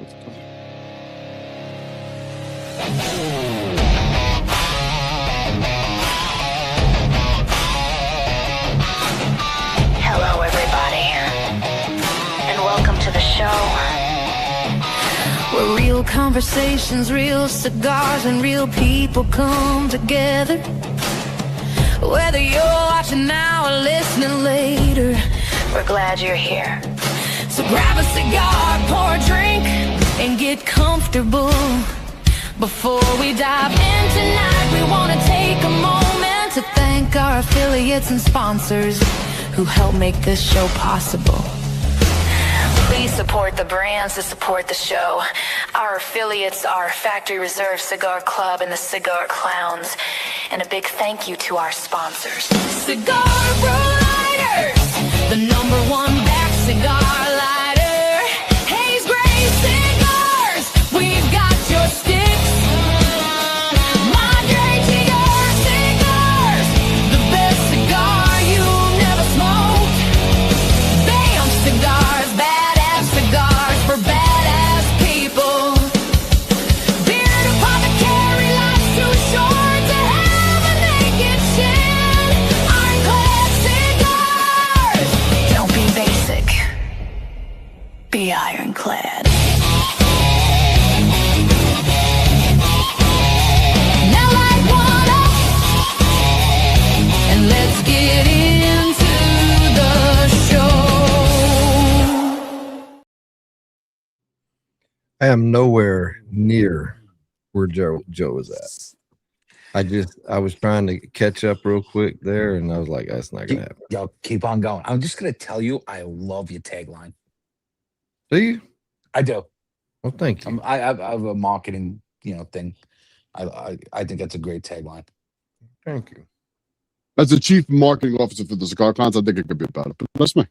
Let's go. Hello, everybody, and welcome to the show. Where real conversations, real cigars, and real people come together. Whether you're watching now or listening later, we're glad you're here. So grab a cigar, pour a drink, and get comfortable. Before we dive in tonight, we want to take a moment to thank our affiliates and sponsors who help make this show possible. Please support the brands that support the show. Our affiliates are Factory Reserve Cigar Club and the Cigar Clowns. And a big thank you to our sponsors. Cigar Lighters, the #1 back cigar lighter. Hayes Gray Cigars, we've got your sticks. Madre Cigar Cigars, the best cigar you've never smoked. Bam Cigars, badass cigars for badass people. Beard Apothecary, life's too short to have a naked chin. Ironclad cigars, don't be basic, be ironclad. Now light one up, and let's get into the show. I am nowhere near where Joe is at. I was trying to catch up real quick there, and I was like, that's not gonna happen. Yo, keep on going. I'm just gonna tell you, I love your tagline. Do you? I do. Well, thank you. I have a marketing, thing. I think that's a great tagline. Thank you. As the chief marketing officer for the Cigar Clowns, I think it could be better, but that's me.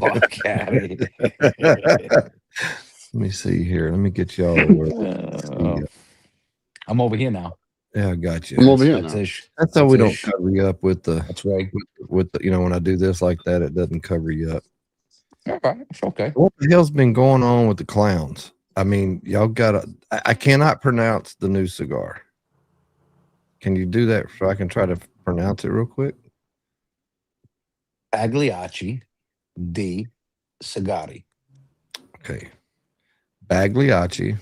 Okay. Let me see here. Let me get y'all. I'm over here now. Yeah, I got you. I'm over here That's now. ish. That's how we don't ish. cover you up with the That's right. with the, when I do this like that, it doesn't cover you up. Okay. It's okay. What the hell's been going on with the clowns? I mean, y'all got I cannot pronounce the new cigar. Can you do that so I can try to pronounce it real quick? Pagliacci di Cigari. Okay. Pagliacci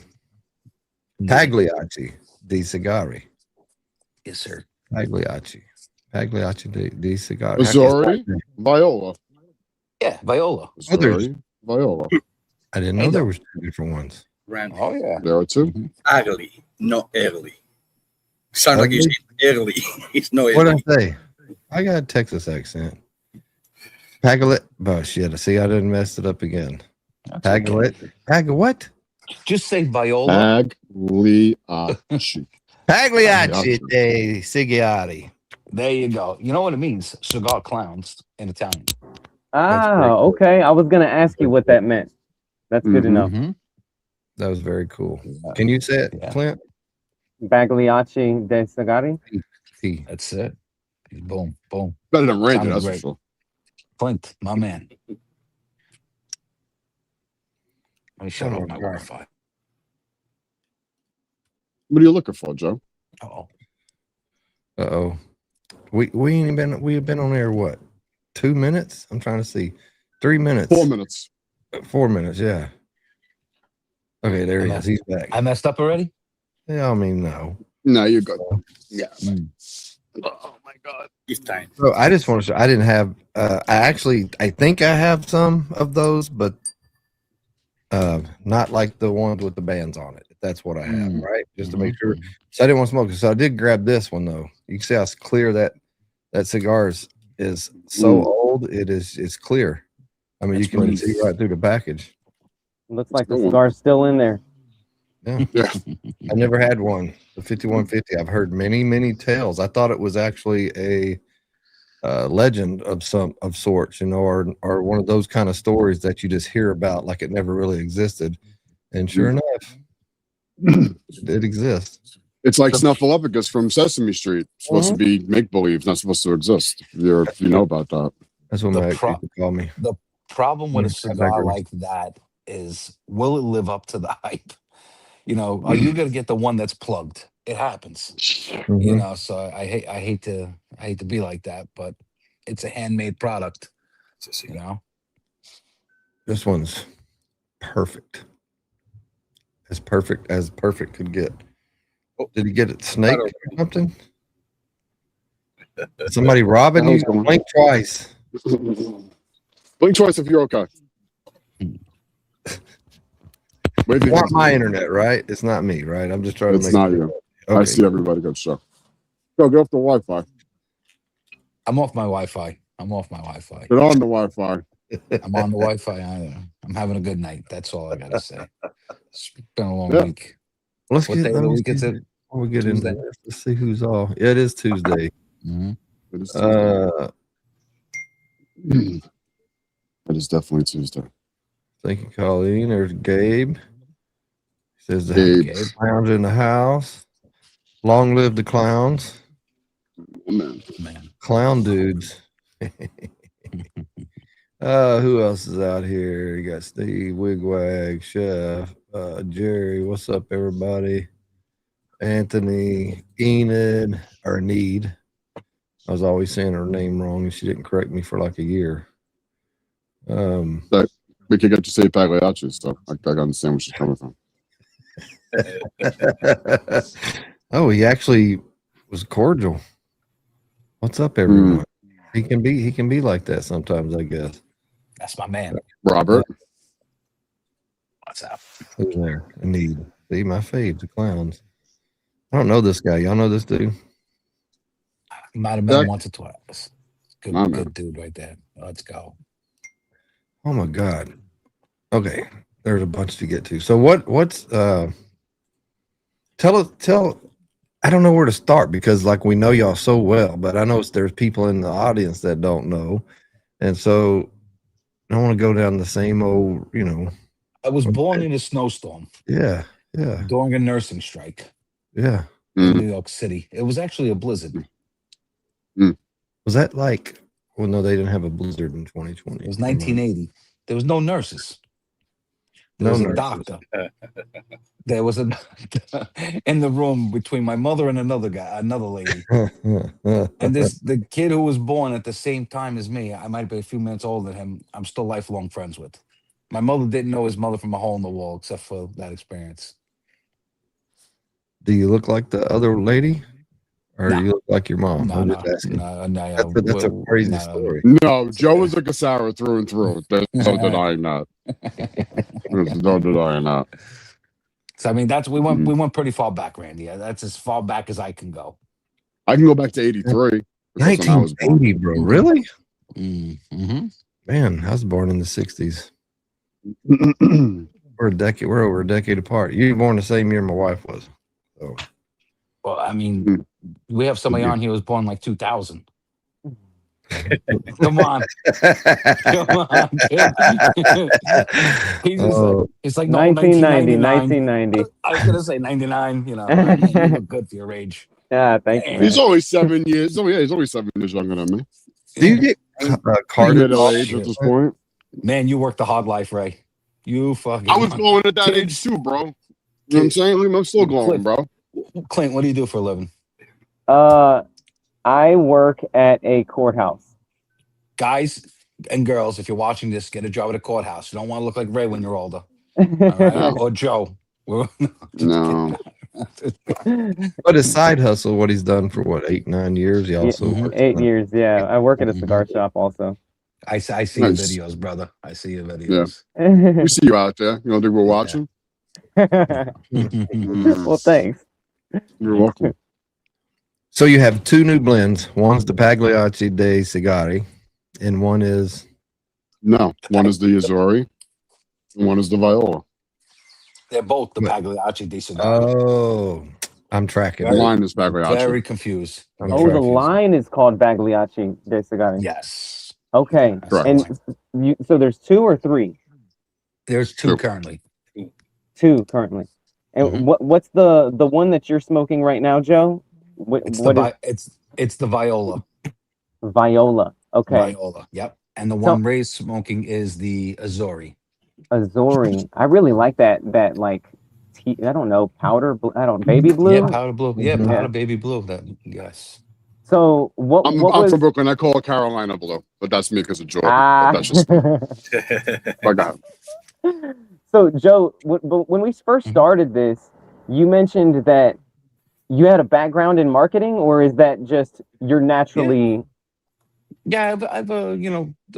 di Cigari. Yes, sir. Pagliacci di Cigari. Missouri, Viola. Yeah, Viola. Missouri, Viola. I didn't know there was 2 different ones. Random. Oh yeah. There are 2. Ugly, not early. Sounds like he's early. It's not What early. did I say? I got a Texas accent. Pagliacci. Oh shit! See, I didn't mess it up again. Pagliacci. What? Just say Viola. Pagliacci. Pagliacci di Cigari. There you go. You know what it means? Cigar Clowns in Italian. Ah, Okay. I was gonna ask you what that meant. That's good to know. Mhm. That was very cool. Can you say it, Yeah. Clint? Pagliacci de Cigari. P. That's it. Boom, boom. Better than Randy, Sounded that's great. for sure. Clint, my man. Let me shut Oh, off my God. Wi-Fi. What are you looking for, Joe? Uh-oh. Uh-oh. We've been on air what? 2 minutes? I'm trying to see. 3 minutes. 4 minutes. 4 minutes, yeah. Okay, there he is. He's back. I messed up already? Yeah, I mean, no. No, you're good. Yeah. Oh my God. It's time. So I just want to say I didn't have I think I have some of those, but not like the ones with the bands on it. That's what I have, right? Just to make sure. So I didn't want to smoke it. So I did grab this one though. You can see how clear that cigar is so old. It's clear. I mean, you can see right through the package. Looks like the cigar's still in there. Yeah. I never had one. The 5150. I've heard many tales. I thought it was actually a legend of sorts, or one of those kind of stories that you just hear about like it never really existed. And sure enough, it exists. It's like Snuffleupagus from Sesame Street. It's supposed to be make-believe, not supposed to exist. If you know about that. That's what my ex used to call me. The problem with a cigar like that is, will it live up to the hype? You know, are you gonna get the one that's plugged? It happens. You Mhm. know, so I hate to be like that, but it's a handmade product. You know, This one's perfect. As perfect could get. Oh, Did he get it snaked don't- or something? Somebody robbing That you? was going- Blink twice. Blink twice if you're okay. Wave It's your not hands. my internet, right? It's not me, right? I'm just trying to It's make not sure. you. I Okay. see everybody go show. Go get off the Wi-Fi. I'm off my Wi-Fi. I'm off my Wi-Fi. Get on the Wi-Fi. I'm on the Wi-Fi. I'm having a good night. That's all I gotta say. It's been a long Yeah. week. Let's What get day of let the me week is see it? before we get Tuesday? into this. Let's see who's off. Yeah, it is Tuesday. Mhm. It is Tuesday. It is definitely Tuesday. Thank you, Colleen. There's Gabe. Says the Gabe. clowns in the house. Long live the clowns. Oh, man. Man. Clown dudes. Who else is out here? You got Steve, Wigwag, Chef, Jerry. What's up, everybody? Anthony, Enid, or Need. I was always saying her name wrong, and she didn't correct me for like a year. We could get to say Pagliacci, so I understand where she's coming from. Oh, he actually was cordial. What's up, everyone? He can be like that sometimes, I guess. That's my man. Robert. What's up? Who's there? Need. See my fave, the clowns. I don't know this guy. Y'all know this dude? Might have met him Zach? once or twice. Good, My man. good dude right there. Let's go. Oh my God. Okay. There's a bunch to get to. So what's tell I don't know where to start because like we know y'all so well, but I know there's people in the audience that don't know. And so I don't want to go down the same old, I was born in a snowstorm yeah, during a nursing strike yeah. in Mhm. New York City. It was actually a blizzard. Was that like well no, they didn't have a blizzard in 2020. It was 1980. There was no nurses. There No was a nurses. doctor. There was a in the room between my mother and another lady. And the kid who was born at the same time as me, I might be a few minutes older than him, I'm still lifelong friends with. My mother didn't know his mother from a hole in the wall, except for that experience. Do you look like the other lady? Or No. you look like your mom? I'm No, just asking. no. That's a crazy no. story. No, Joe is a Cassara through and through. There's no denying that. There's no denying that. So I mean, we went pretty far back, Randy. That's as far back as I can go. I can go back to 83. That's when I was born. 1980, bro. Really? Mm-hmm. Man, I was born in the 60s. We're over a decade apart. You were born the same year my wife was. So Well, I mean, we have somebody on here who was born like 2000. Come on. Come on, kid. He's like, no, 1990, 1999. 1990. I was going to say 99, you look good for your age. Yeah, thank you. He's only 7 years. He's only 7 years younger than me. do you get carded Middle off? age at this point. Man, you worked the hard life, Ray. You fucking. I was going at that age too, bro. You know what I'm saying? I'm still going, bro. Clint, what do you do for a living? I work at a courthouse. Guys and girls, if you're watching this, get a job at a courthouse. You don't want to look like Ray when you're older. All right? Or Joe. No. But his side hustle, what he's done for 8-9 years. He also Yeah, works 8 on- years, yeah. I work at a cigar shop also. I see Nice. your videos, brother. I see your videos. We see you out there. You know, think we're watching? Well, thanks. You're welcome. So you have two new blends. One's the Pagliacci dei Sigari, and one is No, one is the Azori, and one is the Viola. They're both the Pagliacci di Cigar. oh, I'm tracking. The line is Pagliacci. Very confused. I'm Oh, the tracking. line is called Bagliacci de Cigari. Yes. Okay. Correct. And so there's 2 or 3? There's two Two. currently. 2 currently. And Mhm. what's the one that you're smoking right now, Joe? It's What it's the Viola. Viola. Okay. Viola. Yep. And the one Ray's smoking is the Azori. Azori. I really like that like I don't know, baby blue. Yeah, powder blue. Yeah, Mhm. powder baby blue. That yes. So what I'm was from Brooklyn. I call it Carolina blue, but that's me because of Jordan. ah? But that's just me. I got So Joe, but when we first Mhm. started this, you mentioned that you had a background in marketing, or is that just you're naturally? Yeah,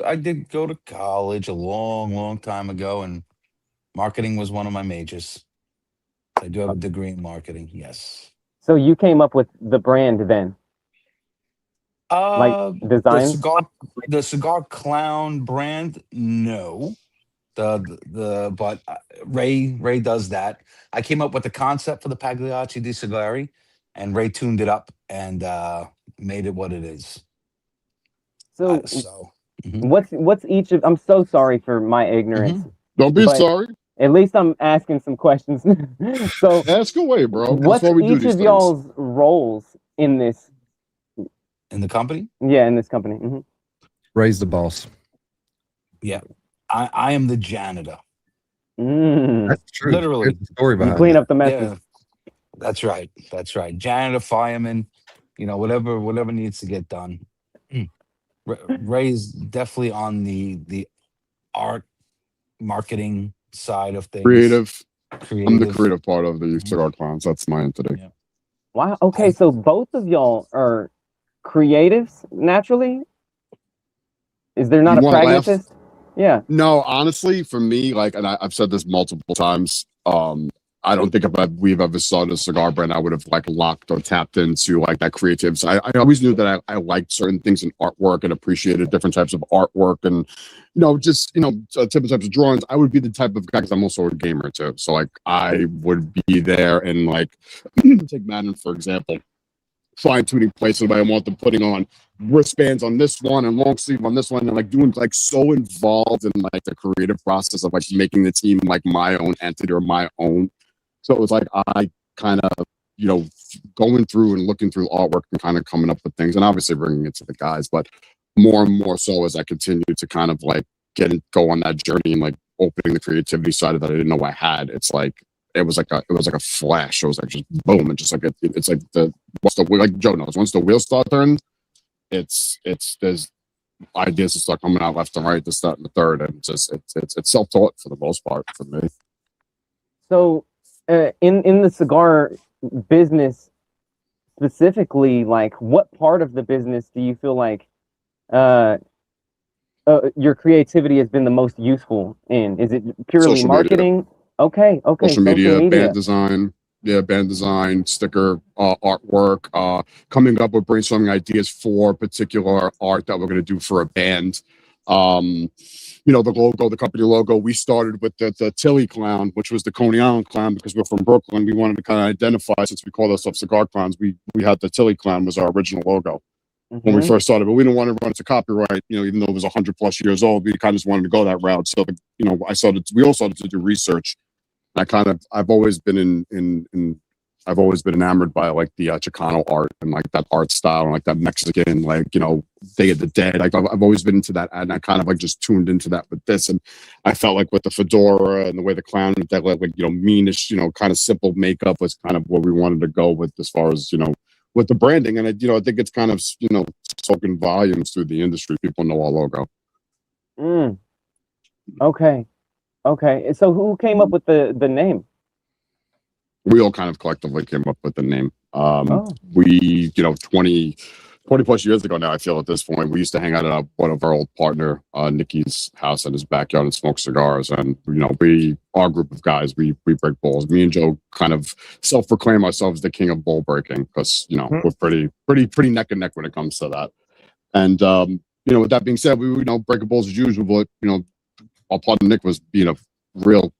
I did go to college a long, long time ago, and marketing was one of my majors. I do have a degree in marketing. Yes. So you came up with the brand then, like Uh, the designs? cigar, the cigar clown brand. No, but Ray does that. I came up with the concept for the Pagliacci di Sigari, and Ray tuned it up and made it what it is. So So. Mhm, what's each of? I'm so sorry for my ignorance, mhm. Don't be but sorry. at least I'm asking some questions. So Ask away, bro. That's what's why we do each these of things. y'all's roles in this? In the company. Yeah, in this company. Mhm. Raise the boss. Yeah, I am the janitor. Mm. That's true. Literally. There's a story You behind clean that. up the messes. Yeah, that's right. That's right. Janitor, fireman, whatever needs to get done. Ray's definitely on the art marketing side of things. Creative. I'm the Creative. creative part of the Mhm. Cigar Clowns. That's my entity. Yeah. Wow. Okay, I so both of y'all are creatives naturally. Is there not You a want to laugh? pragmatist? Yeah. No, honestly, for me, like, and I've said this multiple times. I don't think if we've ever started a cigar brand, I would have like locked or tapped into like that creative. So I always knew that I liked certain things in artwork and appreciated different types of artwork and just different types of drawings. I would be the type of guy because I'm also a gamer too. So like I would be there and like take Madden for example, fine tuning places where I want them putting on wristbands on this one and long sleeve on this one and like doing like so involved in like the creative process of like making the team like my own entity or my own. So it was like I kind of going through and looking through artwork and kind of coming up with things and obviously bringing it to the guys, but more and more so as I continue to kind of like go on that journey and like opening the creativity side of that I didn't know I had. It's like it was like a flash. It was like just boom and just like it's like like Joe knows once the wheels start turning, it's there's ideas to start coming out left and right, this, that, and the third, and it's self-taught for the most part for me. So, in the cigar business specifically, like what part of the business do you feel like uh, your creativity has been the most useful in? Is it purely Social media. marketing? Okay, Social media, band design, sticker, artwork, coming up with brainstorming ideas for particular art that we're going to do for a band. The company logo, we started with the Tilly clown, which was the Coney Island clown because we're from Brooklyn. We wanted to kind of identify, since we call ourselves Cigar Clowns, we had the Tilly clown was our original logo when we first started, but we didn't want to run into copyright, even though it was 100+ years old, we kind of just wanted to go that route. So, we all started to do research. I've always been I've always been enamored by like the Chicano art and like that art style and like that Mexican, like, Day of the Dead. Like I've always been into that. And I kind of like just tuned into that with this. And I felt like with the fedora and the way the clown, that like, meanish, kind of simple makeup was kind of where we wanted to go with as far as, with the branding. And I think it's kind of, spoken volumes through the industry. People know our logo. Okay. Okay. So who came up with the name? We all kind of collectively came up with the name. Oh. We, 20+ years ago now, I feel at this point, we used to hang out at one of our old partner, Nikki's house in his backyard and smoke cigars. And, our group of guys, we break bowls. Me and Joe kind of self-proclaim ourselves the king of bowl breaking because, we're pretty neck and neck when it comes to that. And, with that being said, we, breaking bowls as usual, but, our partner Nick was being a real,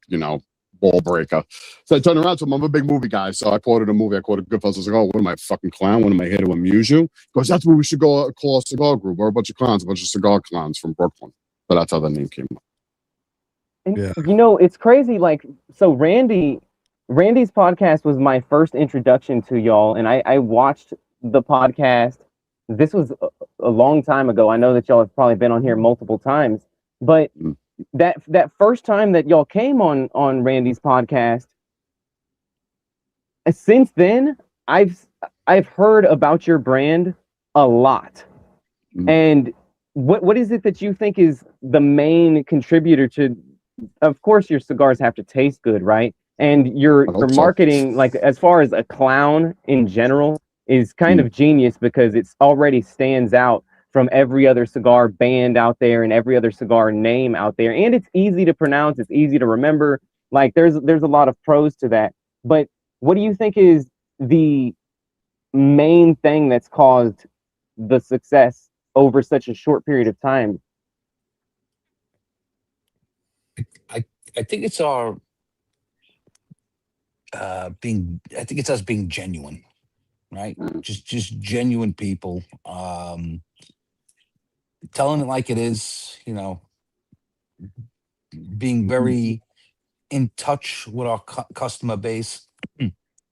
ball breaker. So I turned around to him. I'm a big movie guy. So I quoted a movie. I quoted Goodfellas. I was like, oh, what am I, fucking clown? What am I here to amuse you? Because that's what we should go call a cigar group. We're a bunch of clowns, a bunch of cigar clowns from Brooklyn. So that's how the name came up. And, Yeah. it's crazy. Like, so Randy's podcast was my first introduction to y'all. And I watched the podcast. This was a long time ago. I know that y'all have probably been on here multiple times, but that first time that y'all came on Randy's podcast, since then I've heard about your brand a lot. Mhm. And what is it that you think is the main contributor to, of course your cigars have to taste good, right? And your I hope so. marketing, like as far as a clown in general, is kind of genius because it's already stands out from every other cigar band out there and every other cigar name out there. And it's easy to pronounce, it's easy to remember. Like there's a lot of pros to that. But what do you think is the main thing that's caused the success over such a short period of time? I think it's our I think it's us being genuine, right? Just genuine people, telling it like it is, you know, being very in touch with our customer base,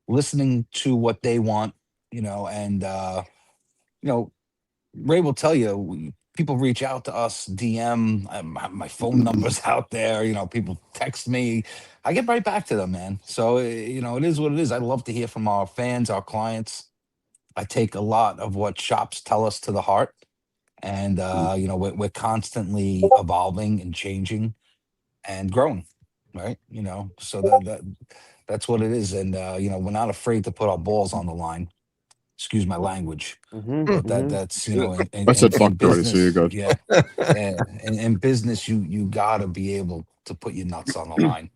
listening to what they want, you know, and you know, Ray will tell you, people reach out to us, DM, my phone number's out there, you know, people text me. I get right back to them, man. So, you know, it is what it is. I love to hear from our fans, our clients. I take a lot of what shops tell us to the heart. And, you know, we're constantly evolving and changing and growing, right? You know, so that's what it is. And, you know, we're not afraid to put our balls on the line. Excuse my language, but that's, you know, I said in fuck Jordan, so you're business, good. yeah, in business, you gotta be able to put your nuts on the line,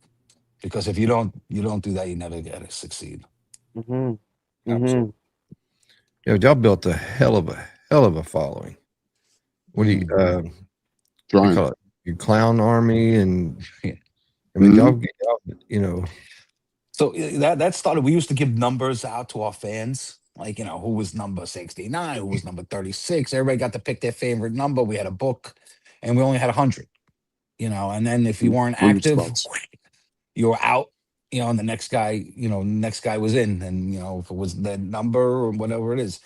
because if you don't do that, you never get to succeed. Absolutely. Yeah, y'all built a hell of a following. What do you Trying. call it? Your clown army, and Yeah. I mean, y'all, you know. So that started. We used to give numbers out to our fans, like, you know, who was number 69, who was number 36. Everybody got to pick their favorite number. We had a book, and we only had 100. You know, and then if you weren't 100 active, spots. you were out. You know, and the next guy, you know, next guy was in, and you know, if it was the number or whatever it is,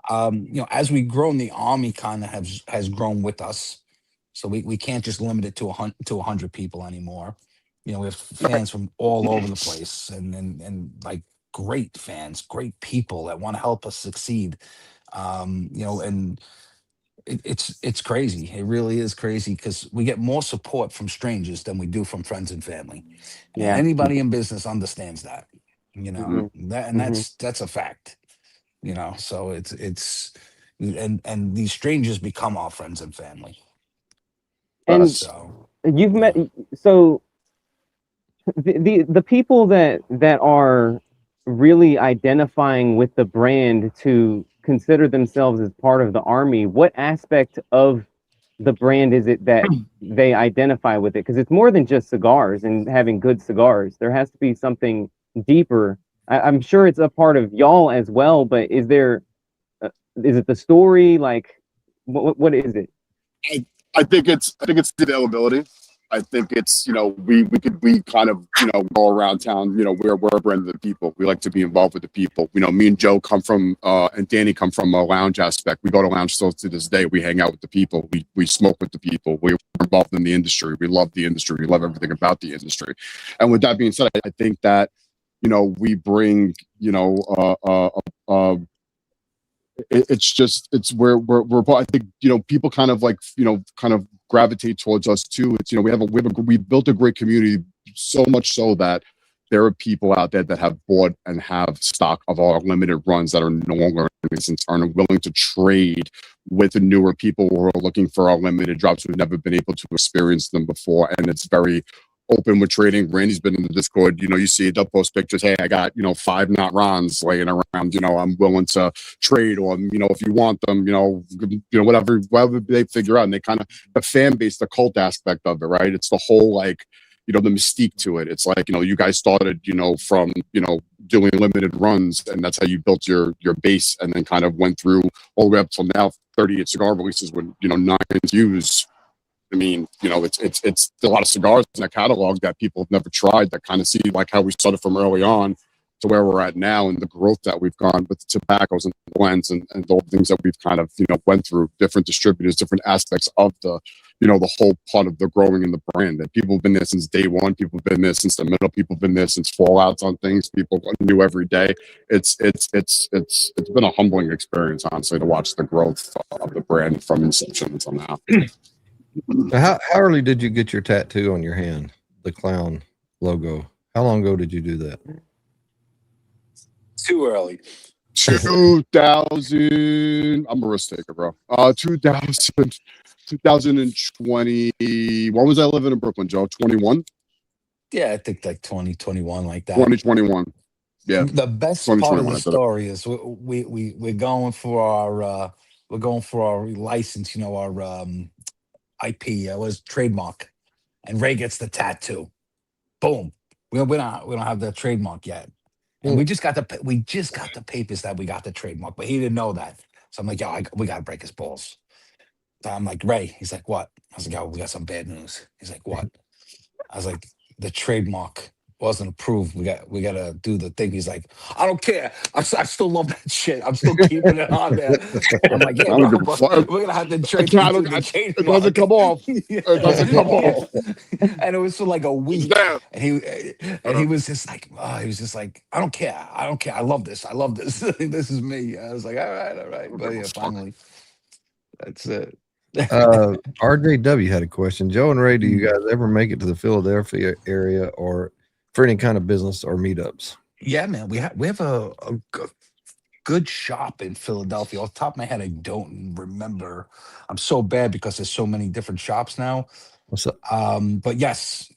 you know, as we grown, the army kind of has grown with us. So we can't just limit it to 100 people anymore. You know, we have fans from all over the place, and like great fans, great people that want to help us succeed. You know, and it's crazy. It really is crazy because we get more support from strangers than we do from friends and family. And Yeah. anybody in business understands that. You know, that's a fact. You know, so it's and these strangers become our friends and family. And So you've met, so the people that are really identifying with the brand to consider themselves as part of the army, what aspect of the brand is it that they identify with it? Because it's more than just cigars and having good cigars. There has to be something deeper. I'm sure it's a part of y'all as well, but is there, is it the story? Like, what is it? I think it's the availability. I think it's, you know, we kind of, you know, go around town, you know, we're a brand of the people. We like to be involved with the people. You know, me and Joe come from and Danny come from a lounge aspect. We go to lounge still to this day. We hang out with the people. We smoke with the people. We're involved in the industry. We love the industry. We love everything about the industry. And with that being said, I think that, you know, we bring, you know, it's just, it's where we're I think, you know, people kind of like, you know, kind of gravitate towards us too. It's, you know, we built a great community, so much so that there are people out there that have bought and have stock of our limited runs that are no longer in existence, aren't willing to trade with the newer people who are looking for our limited drops, who've never been able to experience them before. And it's very open with trading. Randy's been in the Discord. You know, you see, they'll post pictures. Hey, I got, you know, 5 knot Rons laying around. You know, I'm willing to trade, or, you know, if you want them, you know, whatever they figure out. And they kind of, the fan base, the cult aspect of it, right? It's the whole, like, you know, the mystique to it. It's like, you know, you guys started, you know, from, you know, doing limited runs, and that's how you built your base, and then kind of went through all the way up till now, 38 cigar releases with, you know, 9 views. I mean, you know, it's a lot of cigars in that catalog that people have never tried, that kind of see like how we started from early on to where we're at now, and the growth that we've gone with the tobaccos and blends and all the things that we've kind of, you know, went through, different distributors, different aspects of the the whole part of the growing in the brand. That people have been there since day one. People have been there since the middle. People have been there since fallouts on things. People knew every day. It's been a humbling experience, honestly, to watch the growth of the brand from inception until now. How early did you get your tattoo on your hand, the clown logo? How long ago did you do that? Too early. 2000. I'm a risk taker, bro. 2020. When was I living in Brooklyn, Joe? 21? Yeah, I think like 2021, like that. 2021. Yeah. The best part of the story is we're going for our license, our IP, was trademark, and Ray gets the tattoo. Boom. We don't have the trademark yet. And we just got the papers that we got the trademark, but he didn't know that. So I'm like, yo, we gotta break his balls. So I'm like, Ray. He's like, what? I was like, yo, we got some bad news. He's like, what? I was like, the trademark wasn't approved. We gotta do the thing. He's like, I don't care. I still love that shit. I'm still keeping it on there. I'm like, yeah, bro, we're gonna have to trade it doesn't come off. It doesn't come off. And it was for like a week. And he was just like, I don't care. I love this. This is me. I was like, all right. But yeah, finally, that's it. RJW had a question. Joe and Ray, do you guys ever make it to the Philadelphia area or for any kind of business or meetups? Yeah, man, we have a good shop in Philadelphia. Off the top of my head, I don't remember. I'm so bad because there's so many different shops now. What's up? But yes,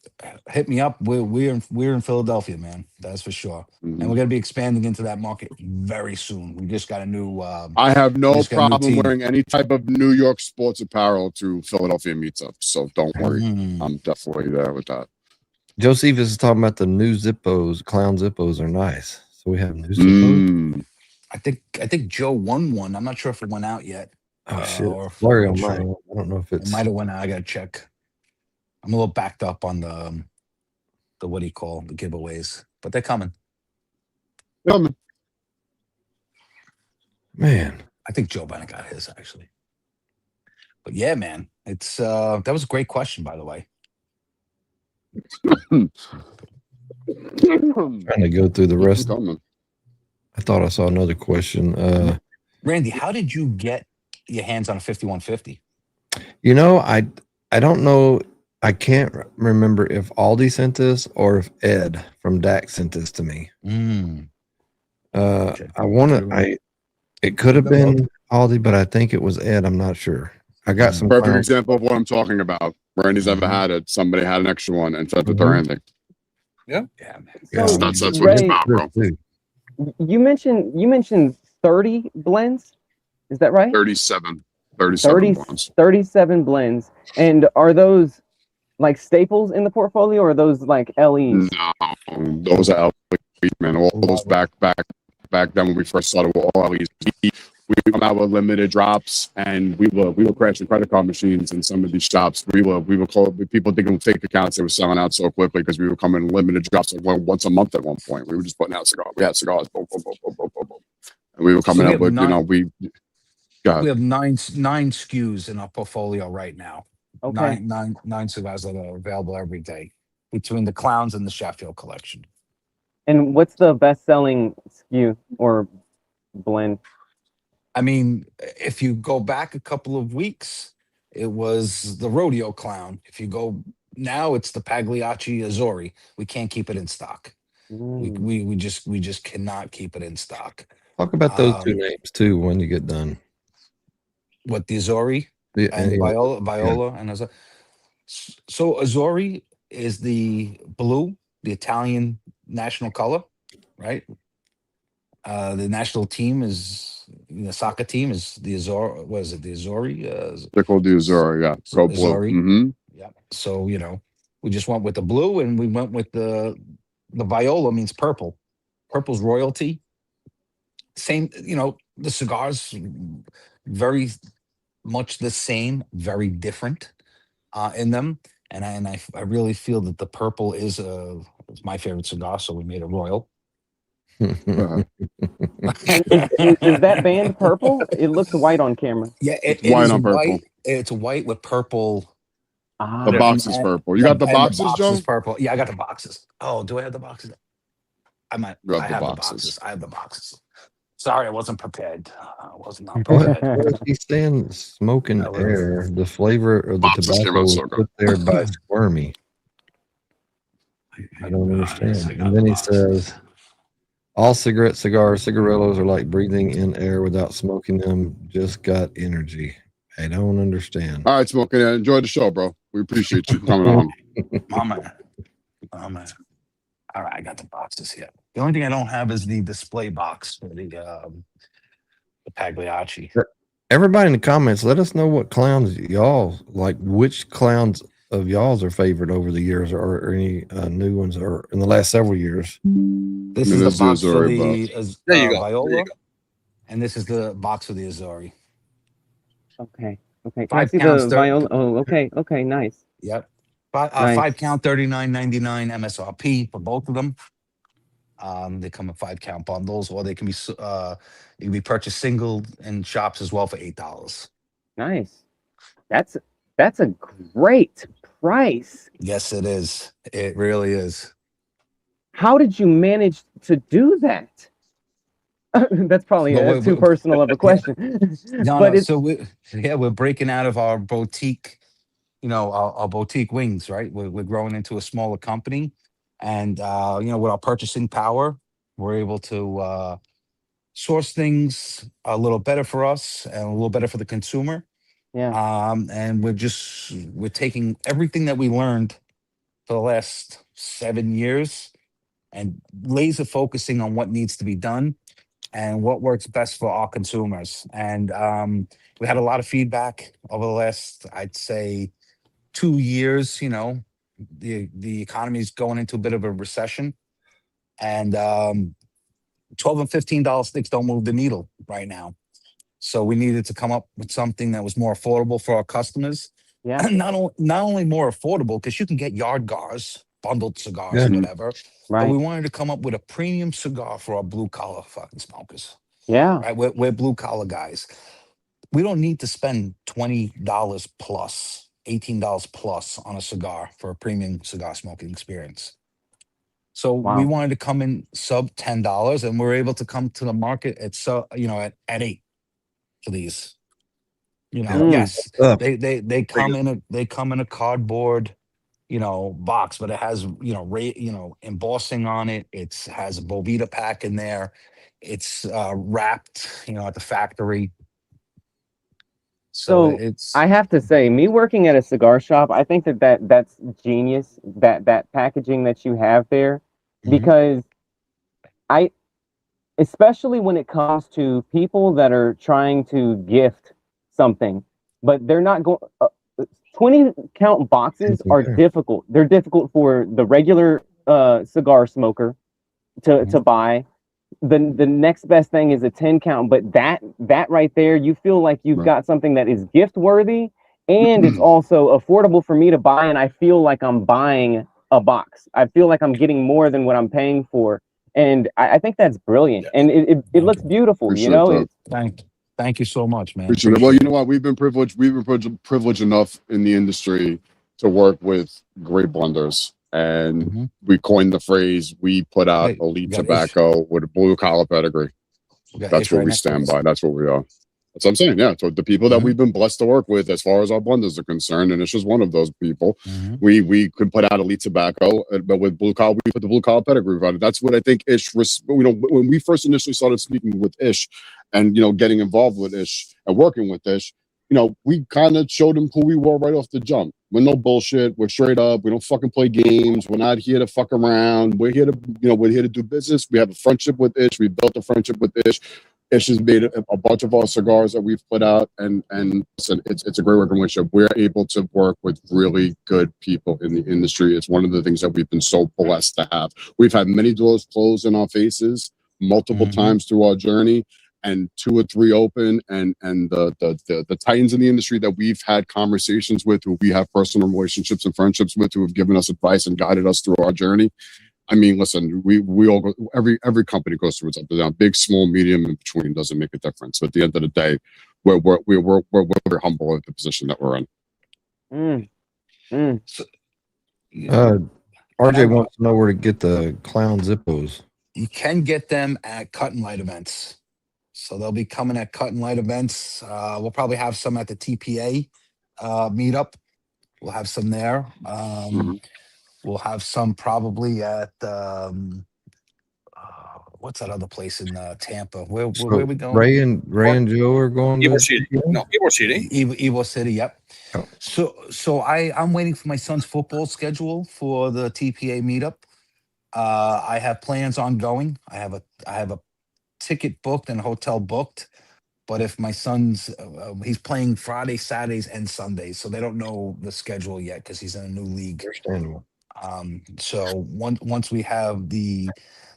hit me up. We're in Philadelphia, man. That's for sure. And we're gonna be expanding into that market very soon. We just got a new. I have no problem wearing any type of New York sports apparel to Philadelphia meetups, so don't worry. I'm definitely there with that. Josephus is talking about the new Zippos. Clown Zippos are nice. So we have new Zippos. I think Joe won one. I'm not sure if it went out yet. Oh shit! Larry on mine. I don't know if it might have went out. I gotta check. I'm a little backed up on the what do you call the giveaways, but they're coming. Man, I think Joe Biden got his actually. But yeah, man, it's that was a great question, by the way. Trying to go through the rest. I thought I saw another question. Randy, how did you get your hands on a 5150? I don't know. I can't remember if Aldi sent this or if Ed from DAC sent this to me. It could have been Aldi, but I think it was Ed. I'm not sure. I got some perfect example of what I'm talking about. Randy's ever had it. Somebody had an extra one and said that they're ending. Yeah, man. So that's what it's about, bro. You mentioned 30 blends. Is that right? 37 blends. 37 blends. And are those like staples in the portfolio, or are those like LEs? No, those are LEs, man. All those back then when we first started with all LEs. We come out with limited drops, and we were crashing credit card machines in some of these shops. We were called people thinking fake accounts. They were selling out so quickly because we were coming in limited drops like once a month at one point. We were just putting out cigars. We had cigars, boom, boom, boom, boom, boom, boom, boom. And we were coming up with we have nine SKUs in our portfolio right now. Okay. Nine cigars that are available every day between the Clowns and the Sheffield collection. And what's the best-selling SKU or blend? I mean, if you go back a couple of weeks, it was the Rodeo Clown. If you go now, it's the Pagliacci Azori. We can't keep it in stock. We just cannot keep it in stock. Talk about those two names too when you get done. What, the Azori and Viola and Azori. So Azori is the blue, the Italian national color, right? The national team is the soccer team is the Azori. What is it? The Azori? They're called the Azori, yeah. Go blue. Yeah. So we just went with the blue, and we went with the Viola means purple. Purple's royalty. Same, the cigars very much the same, very different in them, and I really feel that the purple is it's my favorite cigar, so we made a royal. Is that band purple? It looks white on camera. Yeah, it's white on purple. It's white with purple The box is purple. You got the boxes, the box Joe? is purple. Yeah, I got the boxes. Oh, do I have the boxes? I might. You I have the have the boxes. boxes. I have the boxes. Sorry, I wasn't prepared. I was not What, prepared. what is he saying? Smoking That was- air. The flavor of the Boxes came tobacco out was so good. put there by Squirmy. I don't understand. And then he says, all cigars, cigarillos are like breathing in air without smoking them. Just got energy. I don't understand. All right, Smoking. Enjoy the show, bro. We appreciate you coming on. Mama. All right, I got the boxes here. The only thing I don't have is the display box for the Pagliacci. Everybody in the comments, let us know what clowns y'all like. Which clowns of y'all's are favorite over the years, or any new ones, or in the last several years. This I mean, is the box for Azori the There you go. Viola, and this is the box for the Azori. Okay. Can I 5 see counts, the Viola? Oh, okay. Nice. Yep. Nice. 5 count, $39.99 MSRP for both of them. They come in 5 count bundles, or they can be purchased single in shops as well for $8. Nice. That's a great price. Yes, it is. It really is. How did you manage to do that? That's probably Well, too personal of a question. No, so we're breaking out of our boutique, our boutique wings, right? We're growing into a smaller company, and with our purchasing power, we're able to source things a little better for us and a little better for the consumer. Yeah. And we're taking everything that we learned for the last 7 years and laser focusing on what needs to be done and what works best for our consumers. And we had a lot of feedback over the last, I'd say, 2 years. The economy is going into a bit of a recession, and $12 and $15 sticks don't move the needle right now. So we needed to come up with something that was more affordable for our customers. Yeah. not only more affordable, because you can get yard gars, bundled cigars, Yeah. or whatever. Right. But we wanted to come up with a premium cigar for our blue collar fucking smokers. Yeah. Right? We're blue collar guys. We don't need to spend $20 plus, $18 plus on a cigar for a premium cigar smoking experience. So we Wow. wanted to come in sub $10, and we're able to come to the market at at $8 for these. Yes, they come in a cardboard box, but it has embossing on it. It has a Bovita pack in there. It's wrapped at the factory. So it's I have to say, me working at a cigar shop, I think that's genius, that packaging that you have there, because especially when it comes to people that are trying to gift something, but they're not going. 20 count boxes are difficult. They're difficult for the regular cigar smoker to buy. The next best thing is a 10 count, but that right there, you feel like you've got something that is gift worthy, and it's also affordable for me to buy, and I feel like I'm buying a box. I feel like I'm getting more than what I'm paying for, and I think that's brilliant, and it looks beautiful. Thank you so much, man. Well, you know what? We've been privileged enough in the industry to work with great blenders. And we coined the phrase, we put out elite tobacco with a blue collar pedigree. That's what we stand by. That's what we are. That's what I'm saying. Yeah. So the people that we've been blessed to work with as far as our blenders are concerned, and it's just one of those people, we could put out elite tobacco, but with blue collar, we put the blue collar pedigree on it. That's what I think Ish, when we first initially started speaking with Ish and, getting involved with Ish and working with Ish, we kind of showed him who we were right off the jump. We're no bullshit. We're straight up. We don't fucking play games. We're not here to fuck around. We're here to, we're here to do business. We have a friendship with Ish. We built a friendship with Ish. Ish has made a bunch of our cigars that we've put out, and listen, it's a great working relationship. We're able to work with really good people in the industry. It's one of the things that we've been so blessed to have. We've had many doors closed in our faces multiple times through our journey, and 2 or 3 open, and the titans in the industry that we've had conversations with, who we have personal relationships and friendships with, who have given us advice and guided us through our journey. I mean, listen, we all go, every company goes through its up and down, big, small, medium, in between, doesn't make a difference. But at the end of the day, we're very humble at the position that we're in. Mm. So, RJ wants to know where to get the clown Zippos. you can get them at cut and light events. So they'll be coming at cut and light events. We'll probably have some at the TPA meetup. We'll have some there. We'll have some probably at what's that other place in Tampa? Where are we going? Ray and Joe are going Evo to City. No, Evo City. Evo City. Yep. Oh. So I'm waiting for my son's football schedule for the TPA meetup. I have plans on going. I have a ticket booked and a hotel booked. But if my son's he's playing Friday, Saturdays, and Sundays, so they don't know the schedule yet because he's in a new league. Understandable. So once we have the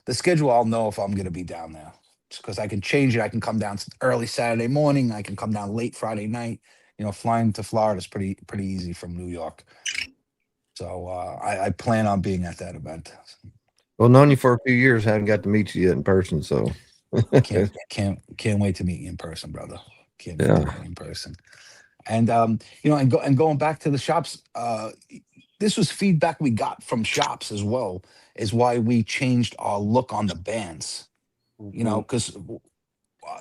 schedule, I'll know if I'm going to be down there because I can change it. I can come down early Saturday morning. I can come down late Friday night. You know, flying to Florida is pretty easy from New York. So I plan on being at that event. Well, known you for a few years, haven't got to meet you yet in person, so can't wait to meet you in person, brother. Can't wait to meet you in person. And you know, and going back to the shops, this was feedback we got from shops as well, is why we changed our look on the bands. You know, because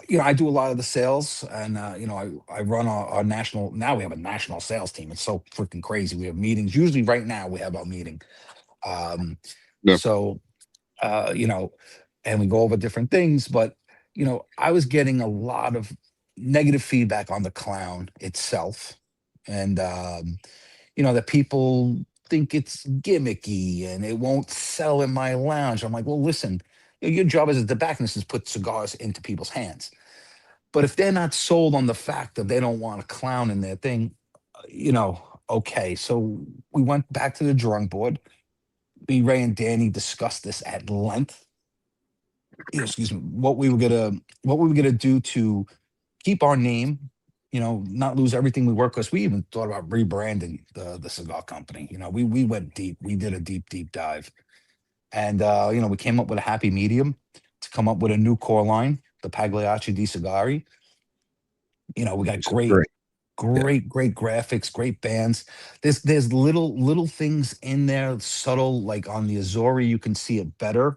you know, I do a lot of the sales, and you know, I run our national. Now we have a national sales team. It's so freaking crazy. We have meetings. Usually, right now we have our meeting. So, you know, and we go over different things. But you know, I was getting a lot of negative feedback on the clown itself, and you know, that people think it's gimmicky and it won't sell in my lounge. I'm like, well, listen, your job as a tobacconist is put cigars into people's hands. But if they're not sold on the fact that they don't want a clown in their thing, you know, okay. So we went back to the drawing board. Me, Ray, and Danny discussed this at length. Excuse me. What we were gonna do to keep our name, you know, not lose everything we work. Because we even thought about rebranding the cigar company. You know, we went deep. We did a deep dive. And, you know, we came up with a happy medium to come up with a new core line, the Pagliacci di Cigari. You know, we got great graphics, great bands. There's little things in there, subtle, like on the Azori, you can see it better.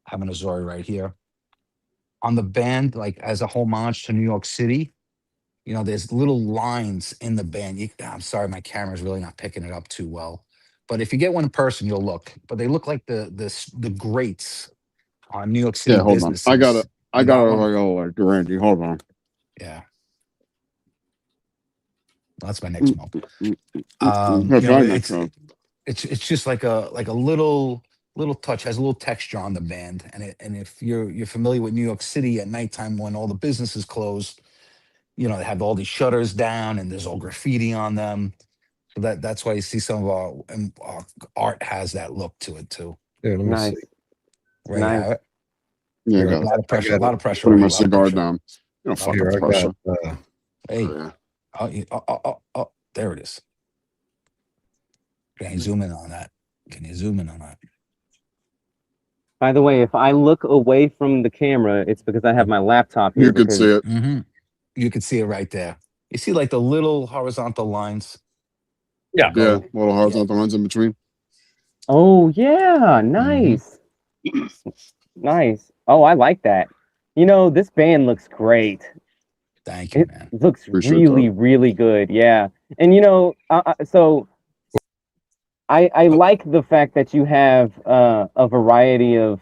I have an Azori right here. On the band, like as a homage to New York City, you know, there's little lines in the band. I'm sorry, my camera's really not picking it up too well. But if you get one in person, you'll look. But they look like the greats on New York City. Yeah, hold businesses. on. I got it. Like Randy. Hold on. Yeah. That's my next one. You Yeah, know, it's just like a little touch, has a little texture on the band. And if you're familiar with New York City at nighttime when all the businesses close, you know, they have all these shutters down and there's all graffiti on them. So that's why you see some of our art has that look to it too. Yeah, let me Nice. see. Right. Nice. Yeah, A lot of pressure. A lot of pressure. Putting my a lot of cigar pressure. down. You know, fucking Here, I pressure. got, Hey. Yeah. Oh, there it is. Can you zoom in on that? By the way, if I look away from the camera, it's because I have my laptop here. You can see it. Mm-hmm. You can see it right there. You see like the little horizontal lines. Yeah. Yeah, little horizontal lines in between. Oh yeah, nice. Nice. Oh, I like that. You know, this band looks great. Thank you, man. It looks Appreciate really, really good. Yeah. And you know, so I like the fact that you have a variety of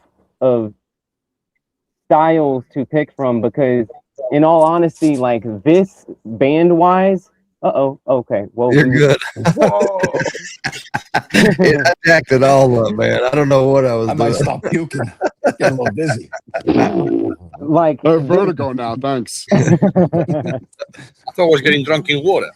styles to pick from, because in all honesty, like this band wise, okay. Well, you're good. Whoa. I jacked it all up, man. I don't know what I was I doing. might stop puking. Get a little dizzy. Like Vertigo now, thanks. I thought I was getting drunk in water.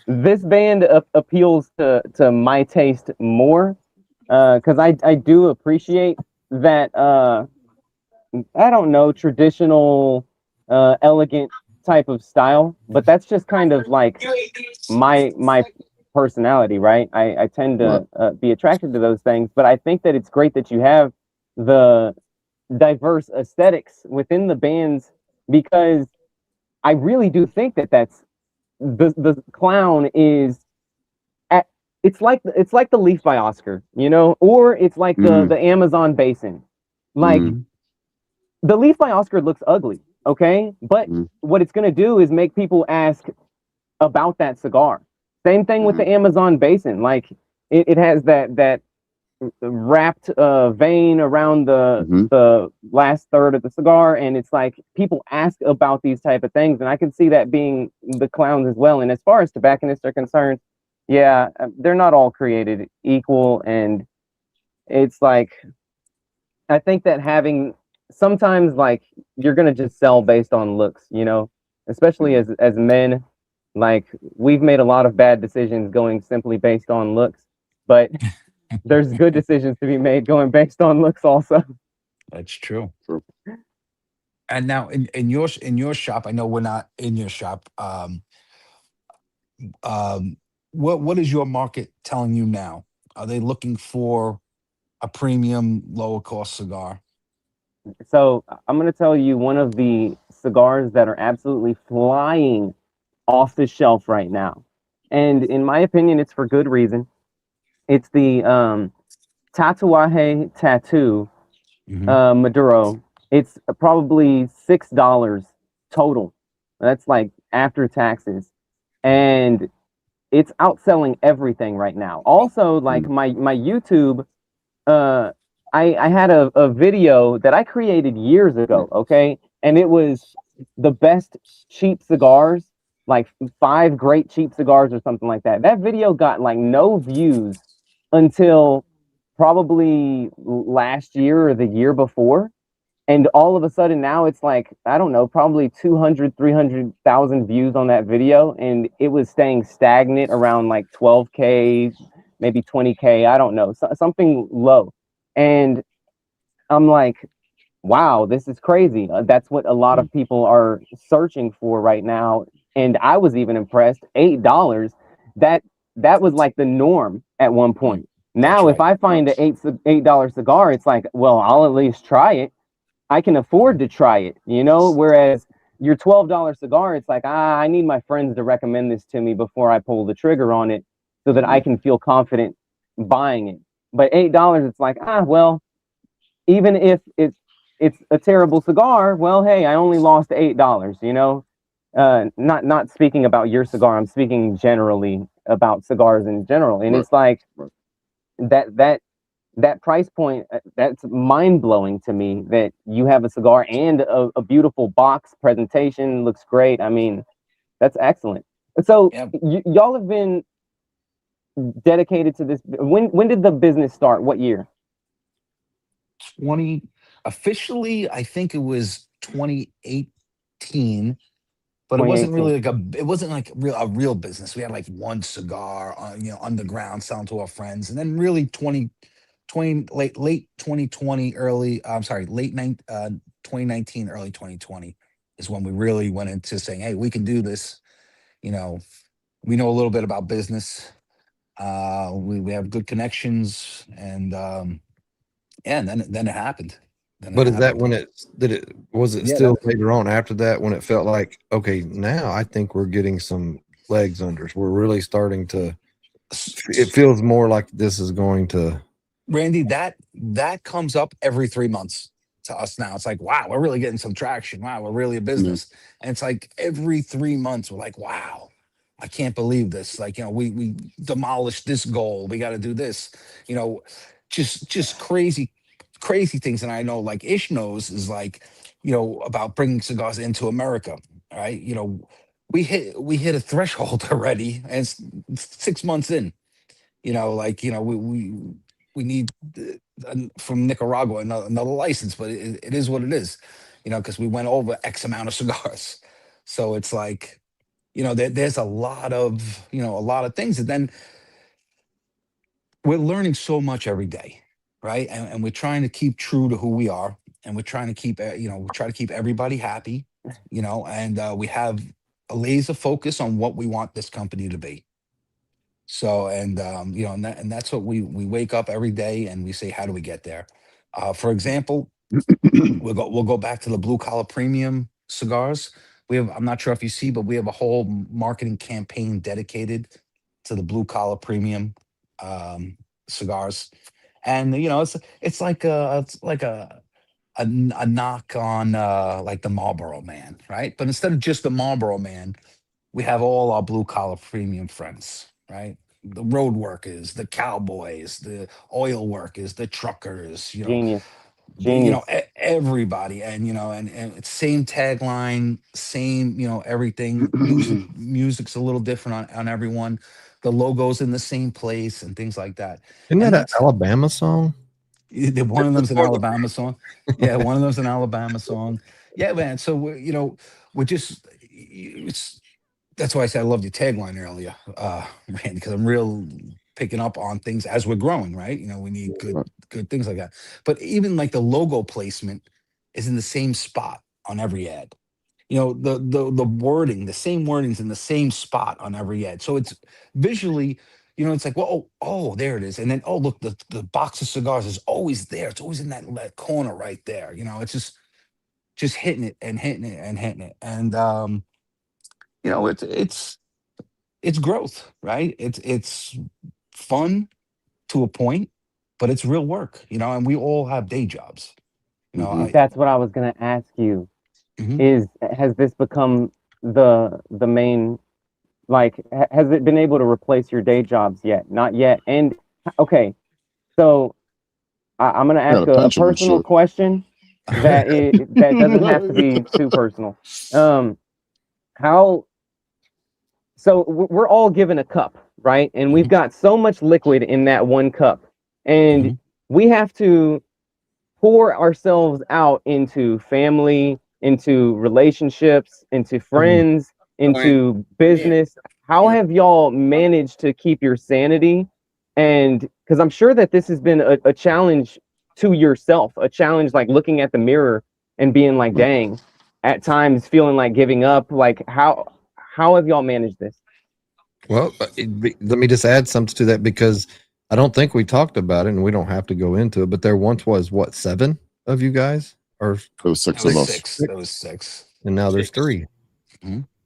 This band appeals to my taste more, because I do appreciate that I don't know, traditional elegant type of style, but that's just kind of like my personality, right? I tend to be attracted to those things, but I think that it's great that you have the diverse aesthetics within the bands, because I really do think that that's the clown is at, it's like the leaf by Oscar, you know, or it's like the Amazon basin. Like the leaf by Oscar looks ugly, okay, but what it's gonna do is make people ask about that cigar. Same thing with the Amazon basin. Like it has that wrapped vein around the last third of the cigar, and it's like people ask about these type of things, and I can see that being the clowns as well. And as far as tobacconists are concerned, yeah, they're not all created equal, and it's like I think that having sometimes like you're gonna just sell based on looks, you know, especially as men. Like we've made a lot of bad decisions going simply based on looks, but there's good decisions to be made going based on looks also. That's true. And now in your shop, I know we're not in your shop. What is your market telling you now? Are they looking for a premium, lower cost cigar? So I'm gonna tell you one of the cigars that are absolutely flying off the shelf right now, and in my opinion, it's for good reason. It's the Tatuaje Tattoo Maduro. It's probably $6 total. That's like after taxes, and it's outselling everything right now. Also, like my YouTube, I had a video that I created years ago, okay, and it was the best cheap cigars, like 5 great cheap cigars or something like that. That video got like no views until probably last year or the year before. And all of a sudden now it's like, I don't know, probably 200, 300,000 views on that video. And it was staying stagnant around like 12K, maybe 20K. I don't know, something low. And I'm like, wow, this is crazy. That's what a lot of people are searching for right now. And I was even impressed. $8. That was like the norm at one point. Now, if I find an $8 cigar, it's like, well, I'll at least try it. I can afford to try it, you know. Whereas your $12 cigar, it's like, I need my friends to recommend this to me before I pull the trigger on it, so that I can feel confident buying it. But $8, it's like, well, even if it's a terrible cigar, well, hey, I only lost $8, you know. Not speaking about your cigar, I'm speaking generally about cigars in general, and it's like that price point, that's mind-blowing to me, that you have a cigar and a beautiful box presentation, looks great. I mean, that's excellent. So y'all have been dedicated to this. When did the business start? What year? Officially, I think it was 2018, but it wasn't really like a real business. We had like one cigar, underground, selling to our friends, and then really late 2020, late 2019, early 2020 is when we really went into saying, hey, we can do this. You know, we know a little bit about business. We have good connections, and and then it happened. But is that when was it still later on after that when it felt like, okay, now I think we're getting some legs under us. We're really starting to, it feels more like this is going to. Randy, that comes up every 3 months to us now. It's like, wow, we're really getting some traction. Wow, we're really a business. And it's like every 3 months, we're like, wow, I can't believe this. Like, we demolished this goal. We got to do this, just crazy things. And I know, like Ish knows, is like, about bringing cigars into America, right? We hit a threshold already, and it's 6 months in. We need from Nicaragua another license, but it is what it is, because we went over X amount of cigars. So it's like, there's a lot of things, and then we're learning so much every day, right? And we're trying to keep true to who we are, and we're trying to keep, we try to keep everybody happy, and we have a laser focus on what we want this company to be. So, and that's what we wake up every day and we say, how do we get there? For example, we'll go back to the blue collar premium cigars. I'm not sure if you see, but we have a whole marketing campaign dedicated to the blue collar premium cigars. And it's like a knock on like the Marlboro Man, right? But instead of just the Marlboro Man, we have all our blue collar premium friends, right? The road workers, the cowboys, the oil workers, the truckers, Genius. Genius. everybody. And and it's same tagline, same, everything. Music's a little different on everyone. The logo's in the same place and things like that. Isn't And that an Alabama song? one of them's an Alabama song. Yeah, one of them's an Alabama song. Yeah, man. So we're just that's why I said I loved your tagline earlier, Randy, because I'm real picking up on things as we're growing, right? We need good things like that. But even like the logo placement is in the same spot on every ad. The wording, the same wording's in the same spot on every ad. So it's visually, it's like, well, oh, there it is. And then, oh, look, the box of cigars is always there. It's always in that corner right there. It's just hitting it and hitting it and hitting it. And it's growth, right? It's fun to a point, but it's real work, and we all have day jobs. That's what I was gonna ask you. Mhm. Has this become the main, like, has it been able to replace your day jobs yet? Not yet. And okay, so I'm gonna ask a personal question that doesn't have to be too personal. So we're all given a cup, right? And we've got so much liquid in that one cup, and we have to pour ourselves out into family, into relationships, into friends, into business. How have y'all managed to keep your sanity? And because I'm sure that this has been a challenge to yourself, a challenge like looking at the mirror and being like, dang, at times feeling like giving up. Like how have y'all managed this? Well, let me just add something to that, because I don't think we talked about it, and we don't have to go into it, but there once was, what, 7 of you guys? Or It was 6 That of was us. 6. That was 6. and now there's 3.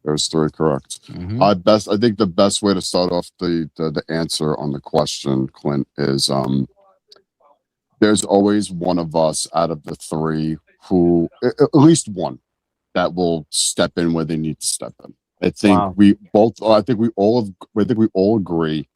There's 3, correct. I think the best way to start off the answer on the question, Clint, is there's always one of us out of the 3 who, at least one, that will step in where they need to step in. I think we all agree,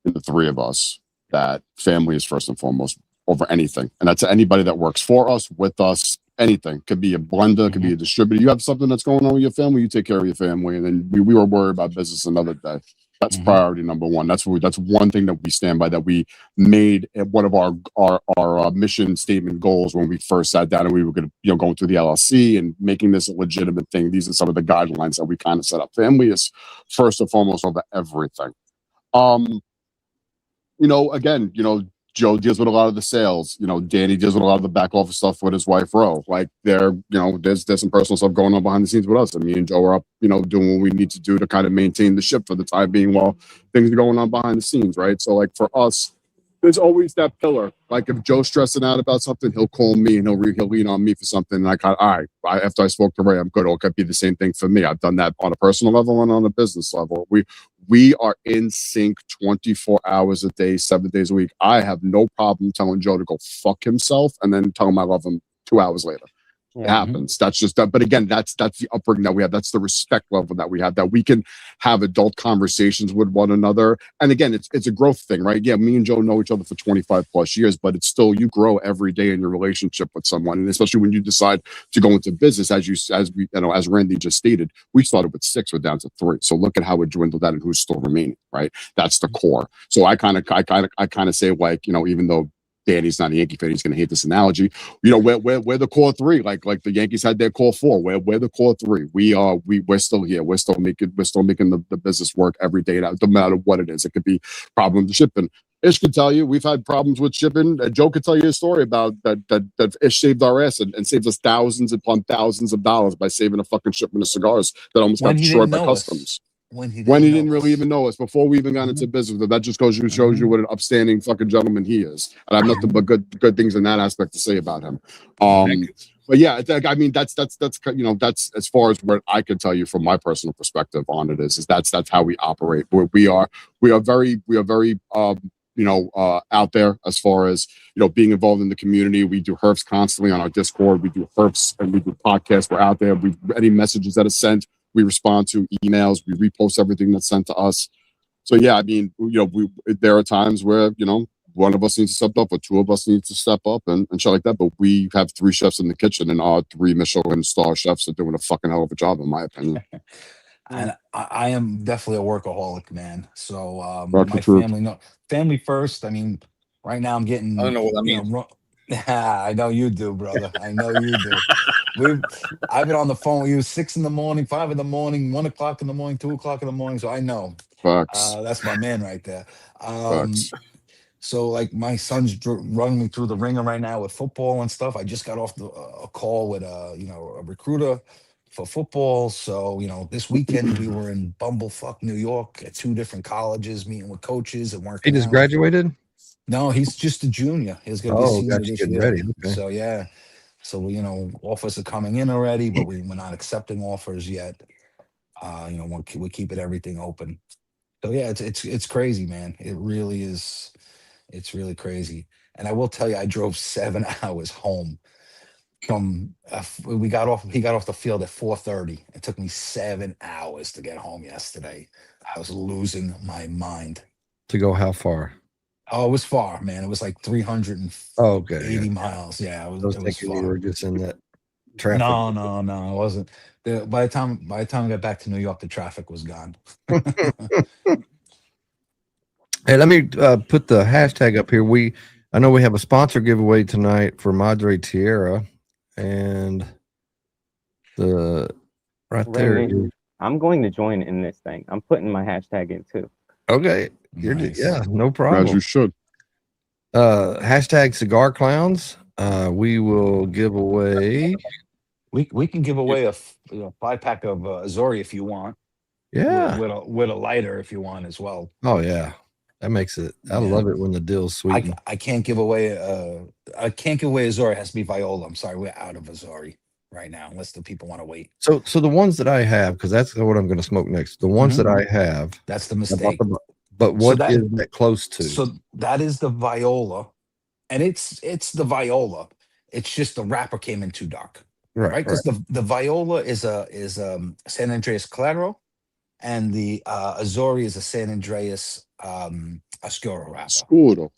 in the 3 of us, that family is first and foremost over anything. And that's anybody that works for us, with us, anything. Could be a blender, could be a distributor. You have something that's going on with your family, you take care of your family. And then we were worried about business another day. That's priority number 1. That's one thing that we stand by, that we made one of our mission statement goals when we first sat down and we were going to, going through the LLC and making this a legitimate thing. These are some of the guidelines that we kind of set up. Family is first and foremost over everything. Again, Joe deals with a lot of the sales. Danny deals with a lot of the back office stuff with his wife, Ro. Like there's some personal stuff going on behind the scenes with us. And me and Joe are up, doing what we need to do to kind of maintain the ship for the time being while things are going on behind the scenes, right? So like for us, there's always that pillar. Like if Joe's stressing out about something, he'll call me and he'll lean on me for something. And I kind of, all right, after I spoke to Ray, I'm good. It could be the same thing for me. I've done that on a personal level and on a business level. We are in sync 24 hours a day, 7 days a week. I have no problem telling Joe to go fuck himself and then tell him I love him 2 hours later. It happens. That's just that. But again, that's the upbringing that we have. That's the respect level that we have, that we can have adult conversations with one another. And again, it's a growth thing, right? Yeah, me and Joe know each other for 25 plus years, but it's still, you grow every day in your relationship with someone. And especially when you decide to go into business, as Randy just stated, we started with 6, we're down to 3. So look at how it dwindled out and who's still remaining, right? That's the core. So I kind of say, like, even though Danny's not a Yankee fan, he's going to hate this analogy. We're the core 3, like the Yankees had their core 4. We're the core 3. We're still here. We're still making the business work every day, no matter what it is. It could be problems with shipping. Ish could tell you we've had problems with shipping. Joe could tell you a story about that Ish saved our ass and saved us thousands upon thousands of dollars by saving a fucking shipment of cigars that almost got destroyed by customs. When he didn't really even know us, before we even got into business. That just shows you what an upstanding fucking gentleman he is. And I have nothing but good things in that aspect to say about him. But But yeah, I mean, that's that's as far as what I can tell you from my personal perspective on it is that's how we operate. We are very out there as far as being involved in the community. We do herfs constantly on our Discord. We do herfs and we do podcasts. We're out there. Any messages that are sent, we respond to emails. We repost everything that's sent to us. So yeah, I mean, there are times where one of us needs to step up or two of us need to step up and shit like that. But we have 3 chefs in the kitchen, and our 3 Michelin star chefs are doing a fucking hell of a job, in my opinion. And I am definitely a workaholic, man. So Rock my the truth. family first. I mean, right now I'm getting. I don't know what that means. I know you do, brother. I know you do. I've been on the phone with you 6 in the morning, 5 in the morning, 1 o'clock in the morning, 2 o'clock in the morning. So I know. Facts. That's my man right there. Facts. So like my son's running me through the ringer right now with football and stuff. I just got off a call with a recruiter for football. So this weekend we were in Bumblefuck, New York, at 2 different colleges, meeting with coaches and He working just out. graduated? No, he's just a junior. He's gonna be a senior gotcha, this getting year. ready. Okay. So yeah. So offers are coming in already, but we're not accepting offers yet. We're keeping everything open. So yeah, it's crazy, man. It really is. It's really crazy. And I will tell you, I drove 7 hours home from he got off the field at 4:30. It took me 7 hours to get home yesterday. I was losing my mind. To go how far? Oh, it was far, man. It was like 380 okay. miles. Yeah, I was it was thinking you far. were just in that traffic. No, I wasn't. By the time I got back to New York, the traffic was gone. Hey, let me put the hashtag up here. I know we have a sponsor giveaway tonight for Madre Tierra, and the there. I'm going to join in this thing. I'm putting my hashtag in too. Okay, Nice. yeah, no problem. As you should. Hashtag Cigar Clowns. We will give away. We can give away a 5-pack of Azori if you want. Yeah, with a lighter if you want as well. Oh yeah, that makes it. I love it when the deal's sweet. I can't give away Azori. It has to be Viola. I'm sorry, we're out of Azori right now, unless the people want to wait. So the ones that I have, because that's what I'm going to smoke next. The ones that I have, that's the mistake. But what is that close to? So that is the Viola, and it's the Viola. It's just the wrapper came in too dark, right? Because the Viola is San Andreas Claro, and the Azori is a San Andreas Oscuro wrapper. Oscuro.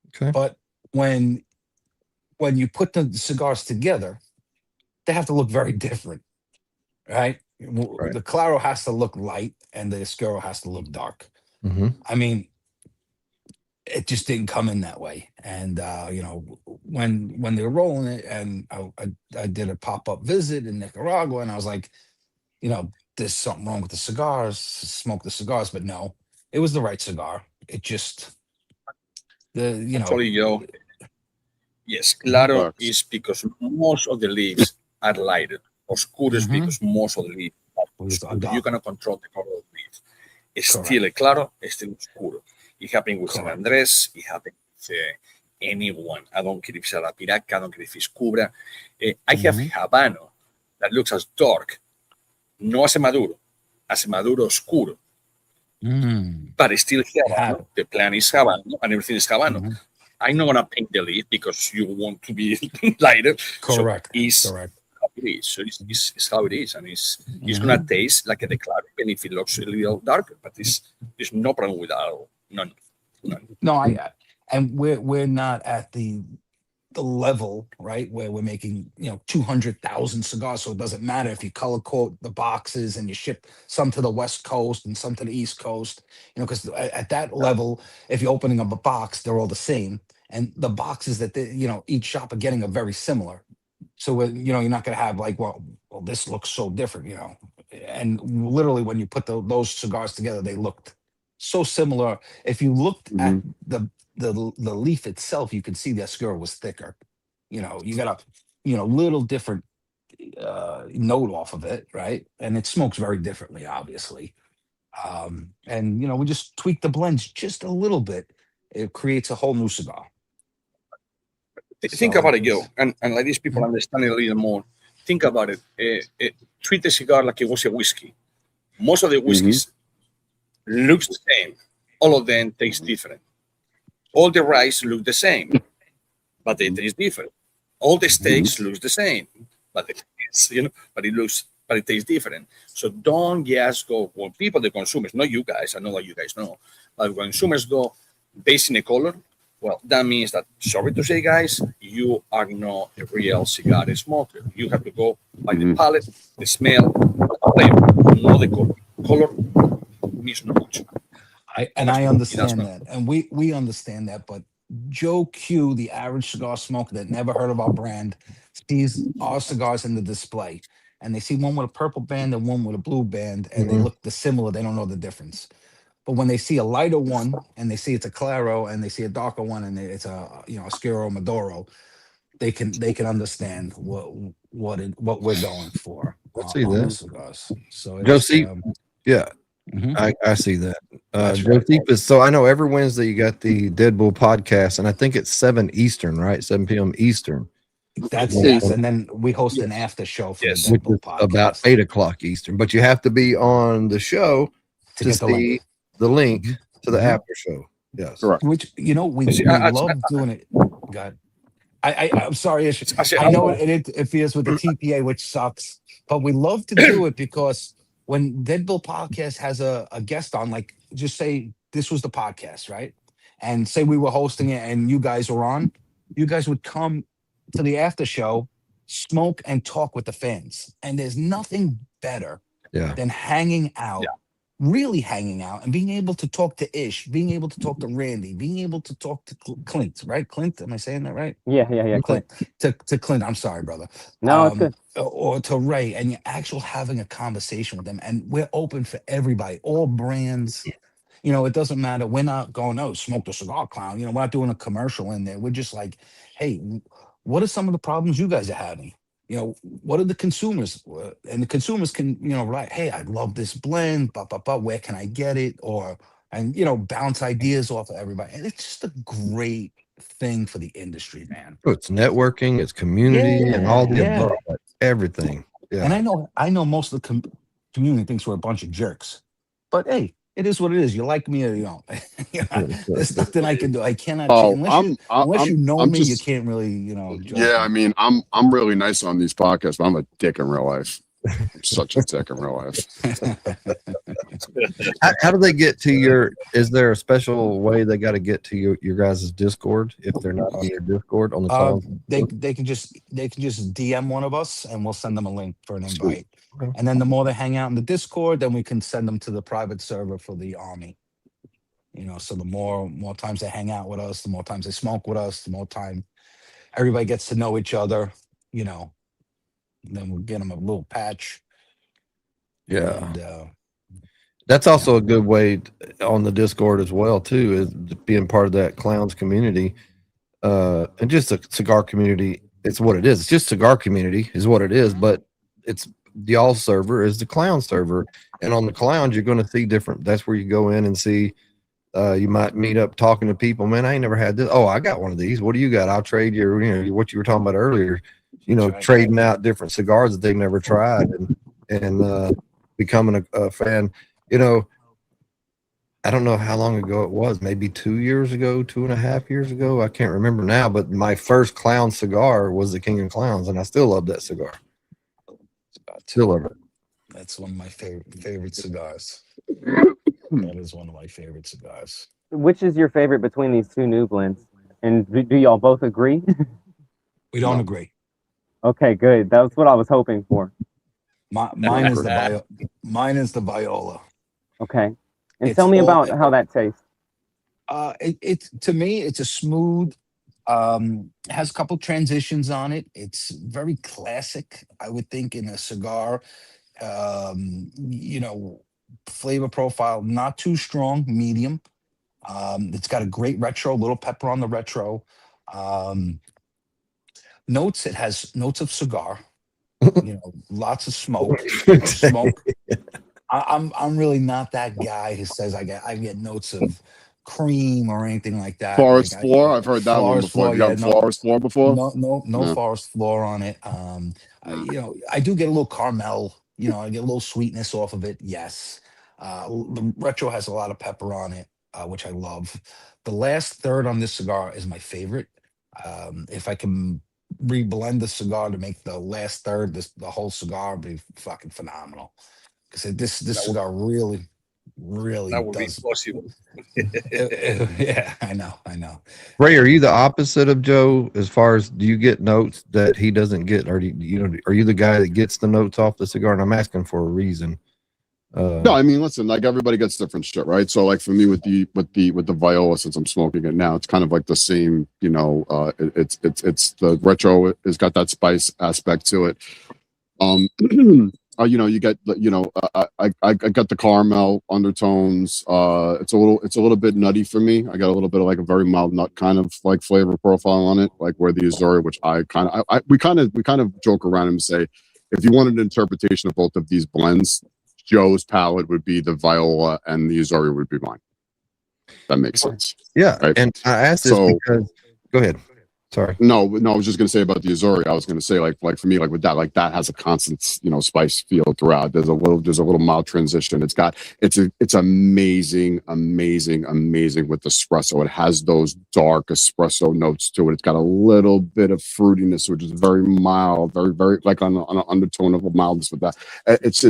Okay. But when you put the cigars together, they have to look very different, right? The Claro has to look light, and the Oscuro has to look dark. Mm-hmm. I mean, it just didn't come in that way. And when they were rolling it, and I did a pop-up visit in Nicaragua, and I was like, there's something wrong with the cigars. Smoke the cigars, but no, it was the right cigar. It just Actually, yes, Claro is because most of the leaves are lighter. Oscuro is because most of the leaves are oscuro. You cannot control the color of the leaves. It's still a Claro, it's still Oscuro. It happened with San Andres. It happened with anyone. I don't care if it's Arapiraca. I don't care if it's Cubra. I have Habano that looks as dark, no as a Maduro Oscuro. But it's still Habano. The plan is Habano, and everything is Habano. I'm not gonna paint the leaf because you want to be lighter. Correct. So Correct. How it is. So it's how it is, and it's gonna taste like a Claro, even if it looks a little darker. But there's no problem with that at all. None. No, and we're not at the level, right, where we're making 200,000 cigars, so it doesn't matter if you color code the boxes and you ship some to the West Coast and some to the East Coast, because at that level, if you're opening up a box, they're all the same, and the boxes that each shop are getting are very similar. So you're not going to have like, well, this looks so different, and literally when you put those cigars together, they looked so similar. If you looked at the leaf itself, you could see the Oscuro was thicker. You got a little different note off of it, right? And it smokes very differently, obviously. And we just tweak the blends just a little bit. It creates a whole new cigar. Think about it, Joe, and like these people understand it a little more. Think about it. Treat the cigar like it was a whiskey. Most of the whiskeys looks the same. All of them taste different. All the rice look the same, but they taste different. All the steaks looks the same, but it tastes different. So don't just go. Well, people, the consumers, not you guys. I know what you guys know, but when consumers go based in a color, well, that means that, sorry to say, guys, you are not a real cigar smoker. You have to go by the palate, the smell, the flavor, not the color. Color means not much. I understand that, and we understand that. But Joe Q, the average cigar smoker that never heard of our brand, sees our cigars in the display, and they see one with a purple band and one with a blue band, and they look similar. They don't know the difference. But when they see a lighter one and they see it's a Claro and they see a darker one and it's a Oscuro Maduro, they can understand what we're going for. I see that. Cigars. So Joseph, I see that. Joseph, so I know every Wednesday you got the Dead Bull podcast, and I think it's 7 Eastern, right? 7 p.m. Eastern. That's yes, and then we host an after show for the Dead Bull podcast. About 8 o'clock Eastern. But you have to be on the show to get see the link to the after show. Yes. Correct. Which we love doing it. God. I'm sorry, I know it feels with the TPA, which sucks, but we love to do it because when Dead Bull Podcast has a guest on, like just say this was the podcast, right? And say we were hosting it and you guys were on, you guys would come to the after show, smoke and talk with the fans. And there's nothing better than hanging out. Really hanging out and being able to talk to Ish, being able to talk to Randy, being able to talk to Clint, right? Clint, am I saying that right? Yeah. Clint. To Clint, I'm sorry, brother. No, it's good. Or to Ray, and you're actually having a conversation with them. And we're open for everybody, all brands. It doesn't matter. We're not going, smoke the Cigar Clown. We're not doing a commercial in there. We're just like, hey, what are some of the problems you guys are having? What are the consumers? And the consumers can, write, hey, I love this blend, where can I get it? Bounce ideas off of everybody. And it's just a great thing for the industry, man. It's networking, it's community, and all the above, everything. Yeah. And I know most of the community thinks we're a bunch of jerks, but hey, it is what it is. You like me or you don't. There's nothing I can do. I cannot change. Unless you know me, you can't really, Yeah, I mean, I'm really nice on these podcasts, but I'm a dick in real life. I'm such a dick in real life. How do they get to your? Is there a special way they got to get to your guys' Discord if they're not on your Discord on the phone? They can just DM one of us and we'll send them a link for an invite. And then the more they hang out in the Discord, then we can send them to the private server for the army. So the more times they hang out with us, the more times they smoke with us, the more time everybody gets to know each other. Then we'll get them a little patch. Yeah. And, that's also a good way on the Discord as well, too, is being part of that Clowns community. And just a cigar community, it's what it is. It's just cigar community is what it is, but it's the all server is the Clown server. And on the Clowns, you're going to see different. That's where you go in and see. You might meet up talking to people. Man, I ain't never had this. Oh, I got one of these. What do you got? I'll trade you. What you were talking about earlier. Trading out different cigars that they've never tried and becoming a fan. I don't know how long ago it was, maybe 2 years ago, 2.5 years ago. I can't remember now, but my first Clown cigar was the King of Clowns, and I still love that cigar. Still love it. That's one of my favorite cigars. That is one of my favorite cigars. Which is your favorite between these two new blends? And do y'all both agree? We don't agree. Okay, good. That's what I was hoping for. Mine is the Viola. Okay. And tell me about how that tastes. To me, it's a smooth, has a couple transitions on it. It's very classic, I would think, in a cigar. Flavor profile, not too strong, medium. It's got a great retro, little pepper on the retro. Notes, it has notes of cigar, lots of smoke. I'm really not that guy who says I get notes of cream or anything like that. Forest Like floor. I've heard that one forest before. floor, You yeah, got forest floor before? no No. forest floor on it. I do get a little caramel. I get a little sweetness off of it. Yes. The retro has a lot of pepper on it, which I love. The last third on this cigar is my favorite. If I can reblend the cigar to make the last third, the whole cigar would be fucking phenomenal. Because this cigar really That would be does. possible. Yeah, I know. Ray, are you the opposite of Joe as far as do you get notes that he doesn't get, or are you the guy that gets the notes off the cigar? And I'm asking for a reason. No, I mean, listen, like everybody gets different shit, right? So like for me with the viola, since I'm smoking it now, it's kind of like the same, it's the retro has got that spice aspect to it. You get, I got the caramel undertones. It's a little bit nutty for me. I got a little bit of like a very mild nut kind of like flavor profile on it, like where the Azori, which we kind of joke around and say, if you wanted an interpretation of both of these blends, Joe's palette would be the viola and the Azori would be mine. That makes sense. Yeah, right? and I asked this because go ahead. Sorry. No, I was just gonna say about the Azori. I was gonna say like for me, like with that, like that has a constant, spice feel throughout. There's a little mild transition. It's amazing with the espresso. It has those dark espresso notes to it. It's got a little bit of fruitiness, which is very mild, very like on an undertone of a mildness with that. It's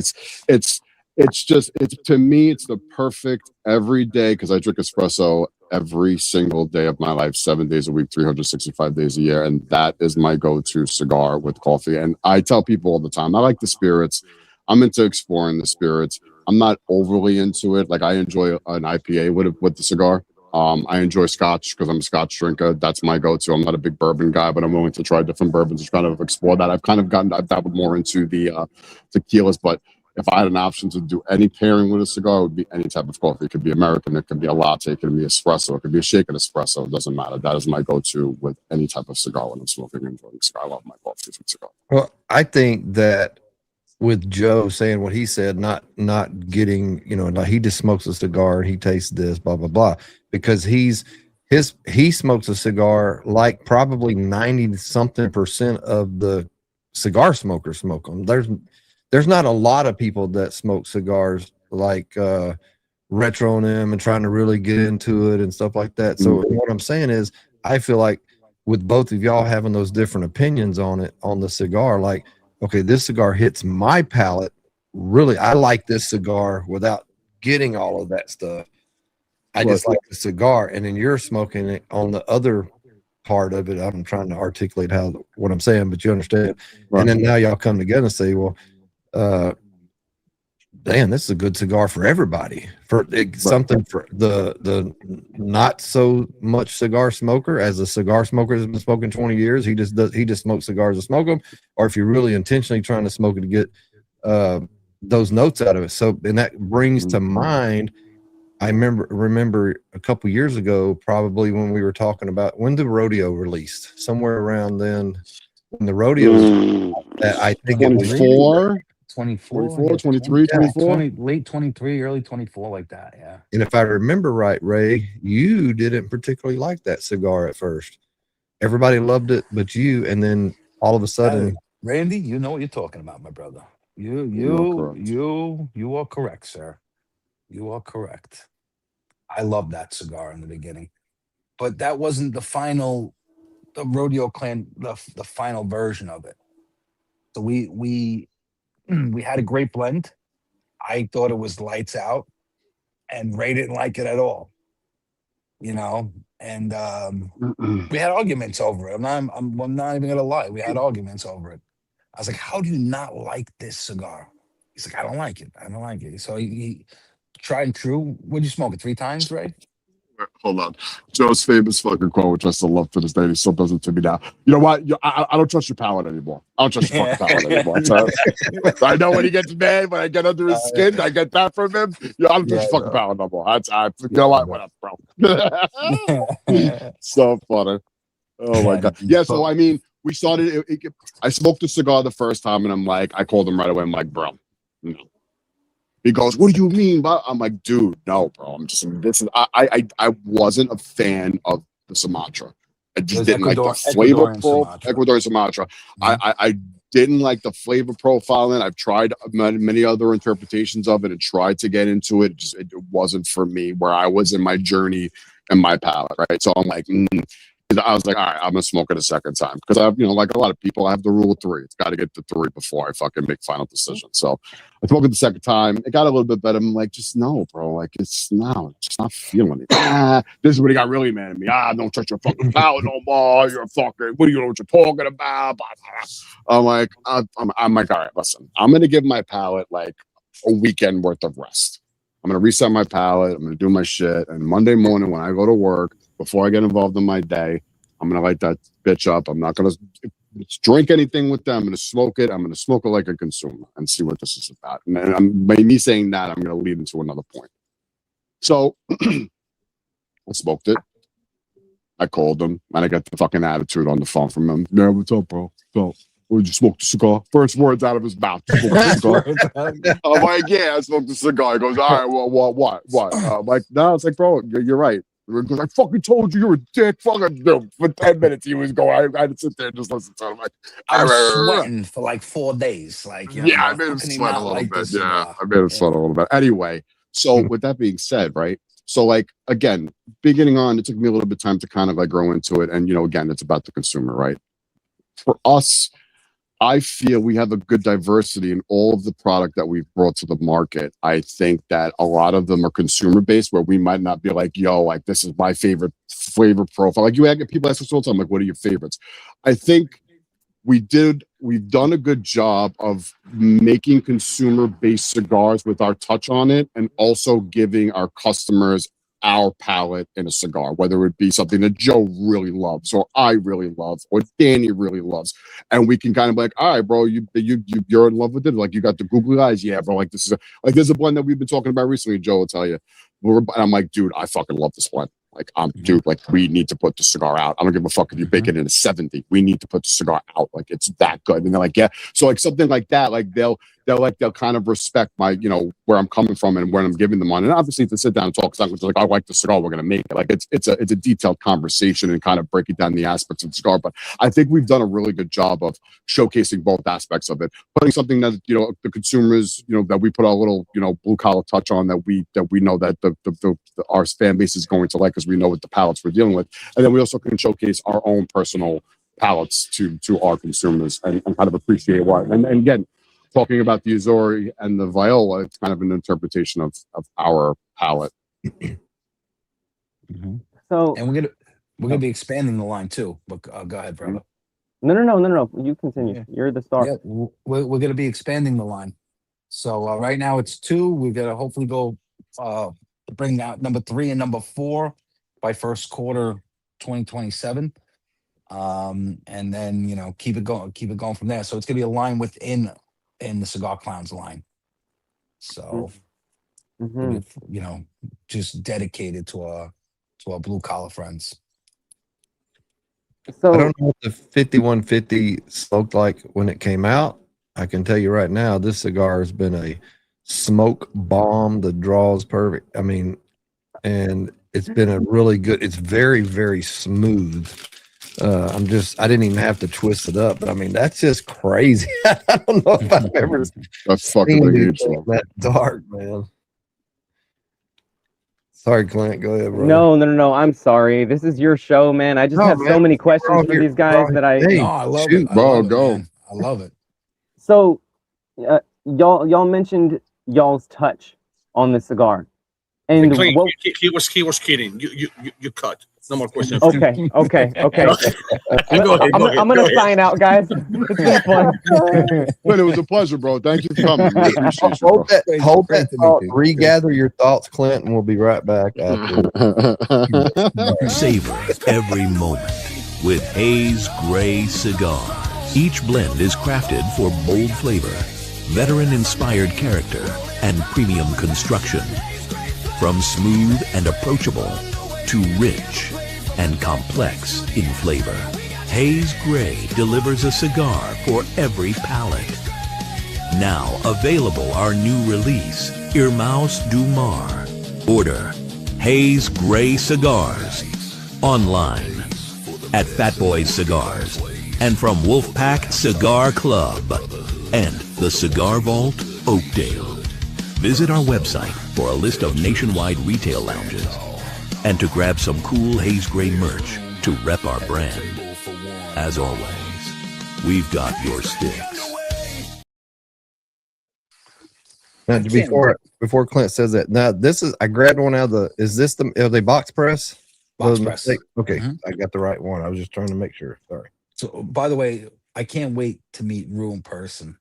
to me, it's the perfect every day because I drink espresso every single day of my life, 7 days a week, 365 days a year. And that is my go-to cigar with coffee. And I tell people all the time, I like the spirits. I'm into exploring the spirits. I'm not overly into it. Like I enjoy an IPA with the cigar. I enjoy Scotch because I'm a Scotch drinker. That's my go-to. I'm not a big bourbon guy, but I'm willing to try different bourbons to kind of explore that. I've dabbled more into the tequilas, but if I had an option to do any pairing with a cigar, it would be any type of coffee. It could be American, it could be a latte, it could be espresso, it could be a shaken espresso. It doesn't matter. That is my go-to with any type of cigar when I'm smoking and enjoying cigar. I love my coffee with cigar. Well, I think that with Joe saying what he said, not getting, like he just smokes a cigar and he tastes this, blah, blah, blah, because he smokes a cigar like probably 90-something% of the cigar smokers smoke them. There's not a lot of people that smoke cigars like retro them and trying to really get into it and stuff like that. So what I'm saying is I feel like with both of y'all having those different opinions on it, on the cigar, like, okay, this cigar hits my palate. Really, I like this cigar without getting all of that stuff. I just like the cigar. And then you're smoking it on the other part of it. I'm trying to articulate what I'm saying, but you understand. Right. And then now y'all come together and say, well, damn, this is a good cigar for everybody. Something for the not so much cigar smoker, as a cigar smoker has been smoking 20 years. He just smokes cigars to smoke them, or if you're really intentionally trying to smoke it to get those notes out of it. So, and that brings to mind, I remember a couple years ago, probably when we were talking about when the rodeo released, somewhere around then, when the rodeo that I think 24. 24, 23, 24, late 23, early 24, like that. Yeah. And if I remember right, Ray, you didn't particularly like that cigar at first. Everybody loved it, but you, and then all of a sudden, Randy, you know what you're talking about, my brother. You are correct, sir. You are correct. I love that cigar in the beginning, but that wasn't the Rodeo Clan, the final version of it. So we had a great blend. I thought it was lights out, and Ray didn't like it at all. And we had arguments over it. I'm not even gonna lie. We had arguments over it. I was like, "How do you not like this cigar?" He's like, "I don't like it. I don't like it." So he tried and true. Would you smoke it 3 times, Ray? Hold on. Joe's famous fucking quote, which I still love to this day. He still does it to me now. You know what? I don't trust your palate anymore. I don't trust your fucking palate anymore. I know when he gets mad, when I get under his skin, I get that from him. I don't trust your fucking palate no more. You know what? What up, bro? So funny. Oh my God. Yeah, so I mean, we started, I smoked the cigar the first time, and I called him right away. I'm like, bro, no. He goes, what do you mean? I'm like, dude, no, bro. I wasn't a fan of the Sumatra. I just didn't like the flavor Ecuadorian Sumatra. I didn't like the flavor profile in it. I've tried many other interpretations of it and tried to get into it. It wasn't for me where I was in my journey and my palate, right? So I'm like, I was like, all right, I'm gonna smoke it a second time because I've, like a lot of people, I have the rule of 3. It's got to get to 3 before I fucking make final decision. So I smoked it the second time. It got a little bit better. I'm like, just no, bro. Like it's just not feeling it. This is what he got really mad at me. Don't touch your fucking palate no more. You're a fucking. What do you know what you're talking about? I'm like, I'm like, all right, listen. I'm gonna give my palate like a weekend worth of rest. I'm gonna reset my palate. I'm gonna do my shit. And Monday morning when I go to work, before I get involved in my day, I'm going to light that bitch up. I'm not going to drink anything with them. I'm going to smoke it. I'm going to smoke it like a consumer and see what this is about. And by me saying that, I'm going to lead into another point. So I smoked it. I called him and I got the fucking attitude on the phone from him. Yeah, what's up, bro? So, would you smoke the cigar? First words out of his mouth. I'm like, yeah, I smoked the cigar. He goes, all right, well, what? I'm like, no, it's like, bro, you're right. Because I fucking told you you're a dick. Fucking for 10 minutes he was going. I had to sit there and just listen to him. Like, I was sweating for like 4 days. Like, yeah, I made him sweat a little bit. Yeah, I made him sweat a little bit. Anyway, so with that being said, right? So like again, beginning on, it took me a little bit of time to kind of like grow into it, and again, it's about the consumer, right? For us, I feel we have a good diversity in all of the product that we've brought to the market. I think that a lot of them are consumer based, where we might not be like, yo, like this is my favorite flavor profile. Like people ask us all the time, like, what are your favorites? I think we've done a good job of making consumer based cigars with our touch on it, and also giving our customers our palate in a cigar, whether it be something that Joe really loves, or I really love, or Danny really loves, and we can kind of be like, all right, bro, you're in love with it. Like you got the googly eyes, yeah, bro. Like this is there's a blend that we've been talking about recently. Joe will tell you. And I'm like, dude, I fucking love this blend. Like, dude, like we need to put the cigar out. I don't give a fuck if you bake it in a 70. We need to put the cigar out. Like it's that good. And they're like, yeah. So like something like that, like they'll kind of respect my, where I'm coming from and where I'm giving them on. And obviously to sit down and talk, it's not just like, I like the cigar, we're gonna make it. Like it's a detailed conversation and kind of breaking down the aspects of the cigar. But I think we've done a really good job of showcasing both aspects of it, putting something that the consumers, that we put our little blue collar touch on, that we know that our fan base is going to like, because we know what the palettes we're dealing with, and then we also can showcase our own personal palettes to our consumers and kind of appreciate what. And again, talking about the Azori and the Viola, it's kind of an interpretation of our palette. So, and we're gonna be expanding the line too. But go ahead, brother. No. You continue. Yeah. You're the star. Yeah, we're gonna be expanding the line. So right now it's 2. We're gonna hopefully go bring out number 3 and number 4 by first quarter 2027. And then keep it going from there. So it's gonna be a line within the Cigar Clowns line. So just dedicated to our blue collar friends. So I don't know what the 5150 smoked like when it came out. I can tell you right now, this cigar has been a smoke bomb. The draw is perfect. I mean, and it's been a really good, it's very, very smooth. I didn't even have to twist it up, but I mean, that's just crazy. I don't know if I've ever that's fucking that dark, man. Sorry, Clint, go ahead, bro. No. I'm sorry. This is your show, man. I just have so many questions for these guys that I. No, I love it. Bro, go. I love it. So, y'all mentioned y'all's touch on the cigar, and he was kidding. You cut. No more questions. Okay. I'm gonna sign out, guys. It's been fun. But it was a pleasure, bro. Thank you for coming. Hold that thought. Regather your thoughts, Clint, and we'll be right back after. Savor every moment with Hayes Gray Cigar. Each blend is crafted for bold flavor, veteran-inspired character, and premium construction. From smooth and approachable to rich and complex in flavor, Hayes Gray delivers a cigar for every palate. Now available our new release, Irmãos du Mar. Order Hayes Gray Cigars online at Fat Boys Cigars and from Wolfpack Cigar Club and the Cigar Vault, Oakdale. Visit our website for a list of nationwide retail lounges and to grab some cool Hayes Gray merch to rep our brand. As always, we've got your sticks. Now, before Clint says that, now this is, I grabbed one out of the, is this the, are they box press? Box press. Okay, I got the right one. I was just trying to make sure. Sorry. So, by the way, I can't wait to meet Rue in person.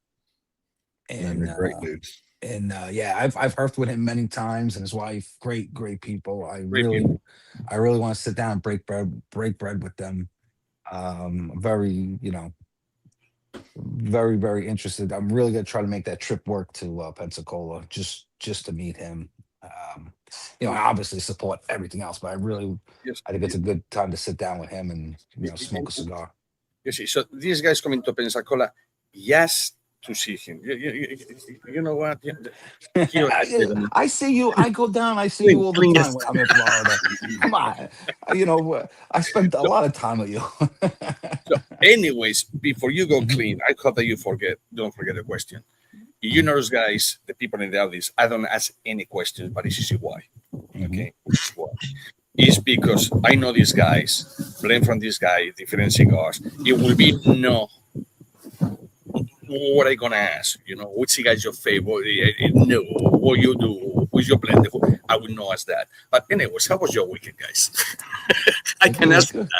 And they're great dudes. And yeah, I've heard with him many times, and his wife, great people. I really want to sit down and break bread with them. Very, very interested. I'm really gonna try to make that trip work to Pensacola just to meet him. I obviously support everything else, but I think it's a good time to sit down with him and smoke a cigar. You see, so these guys coming to Pensacola, yes, to see him. You know what? I see you. I go down. I see you all the time when I'm in Florida. Come on. I spent a lot of time with you. So anyways, before you go clean, I hope that you don't forget the question. You notice, guys, the people in the audience, I don't ask any questions, but this is why. Okay? Why? It's because I know these guys, blend from this guy, different cigars. It will be no. What I gonna ask? Which cigar is your favorite? No, what you do? Who's your blend? I will not ask that. But anyways, how was your weekend, guys? I can ask that.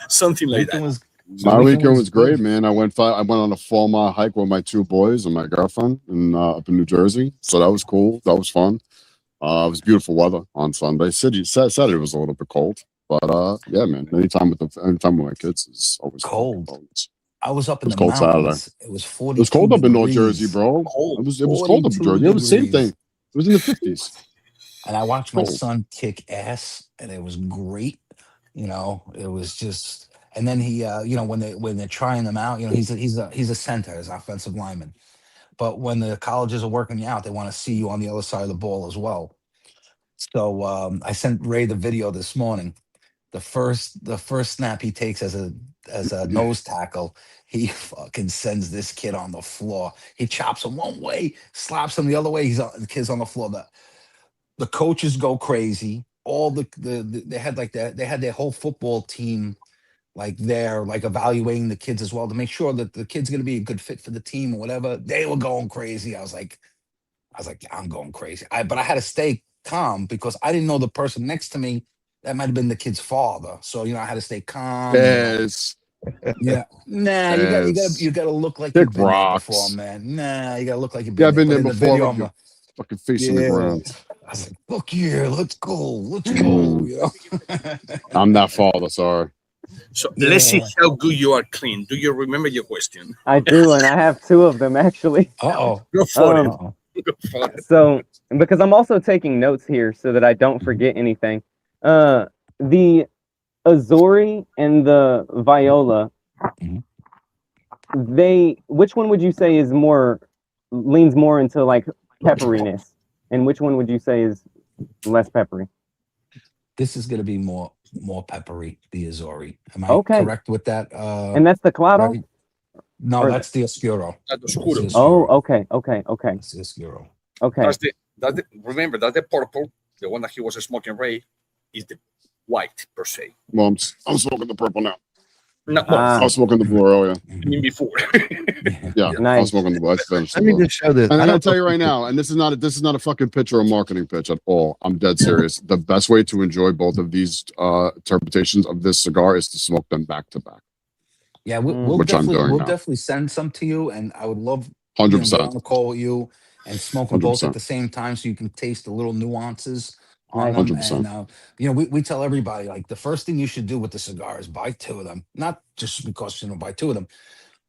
Something like that. My weekend was great, man. I went on a 4-mile hike with my 2 boys and my girlfriend up in New Jersey. So that was cool. That was fun. It was beautiful weather on Sunday. Saturday was a little bit cold, but yeah, man. Anytime with my kids is always cold. I was up in the cold mountains. Saturday. It was 40. It was cold up in North Jersey, bro. It was cold up in Jersey. It was the same thing. It was in the 50s. And I watched my son kick ass, and it was great. It was just. And then he, when they're trying them out, he's a center, he's an offensive lineman. But when the colleges are working you out, they want to see you on the other side of the ball as well. So I sent Ray the video this morning. The first snap he takes as a nose tackle, he fucking sends this kid on the floor. He chops him one way, slaps him the other way. The kid's on the floor. The coaches go crazy. All they had they had their whole football team they're evaluating the kids as well to make sure that the kid's going to be a good fit for the team or whatever. They were going crazy. I was like, I'm going crazy. But I had to stay calm because I didn't know the person next to me. That might have been the kid's father. So, I had to stay calm. Yes. Yeah. Nah, you gotta look like you've been there before, man. Nah, you gotta look like you've been there. I've been there before. Video, I'm fucking facing the ground. I was like, look here, let's go. I'm that father, sorry. So let's see how good you are clean. Do you remember your question? I do, and I have 2 of them actually. Uh-oh. Go for it. So, because I'm also taking notes here so that I don't forget anything. The Azori and the Viola, which one would you say leans more into pepperiness, and which one would you say is less peppery? This is going to be more peppery, the Azori. Am I correct with that? And that's the Claro? Right? No, that's the Oscuro. Oh, okay. That's the Oscuro. Okay. Remember, that's the purple. The one that he was smoking, Ray, is the white per se. Well, I'm smoking the purple now. No, I was smoking the blue earlier. I mean before. Yeah, Nice. I was smoking the blue. I finished. Let me just show this. And I'll tell you right now, and this is not a fucking pitch or a marketing pitch at all. I'm dead serious. The best way to enjoy both of these interpretations of this cigar is to smoke them back to back. Yeah, we'll definitely send some to you, and I would love 100% to call with you and smoke them both at the same time, so you can taste the little nuances on them. 100%. And we tell everybody the first thing you should do with the cigar is buy 2 of them, not just because buy 2 of them,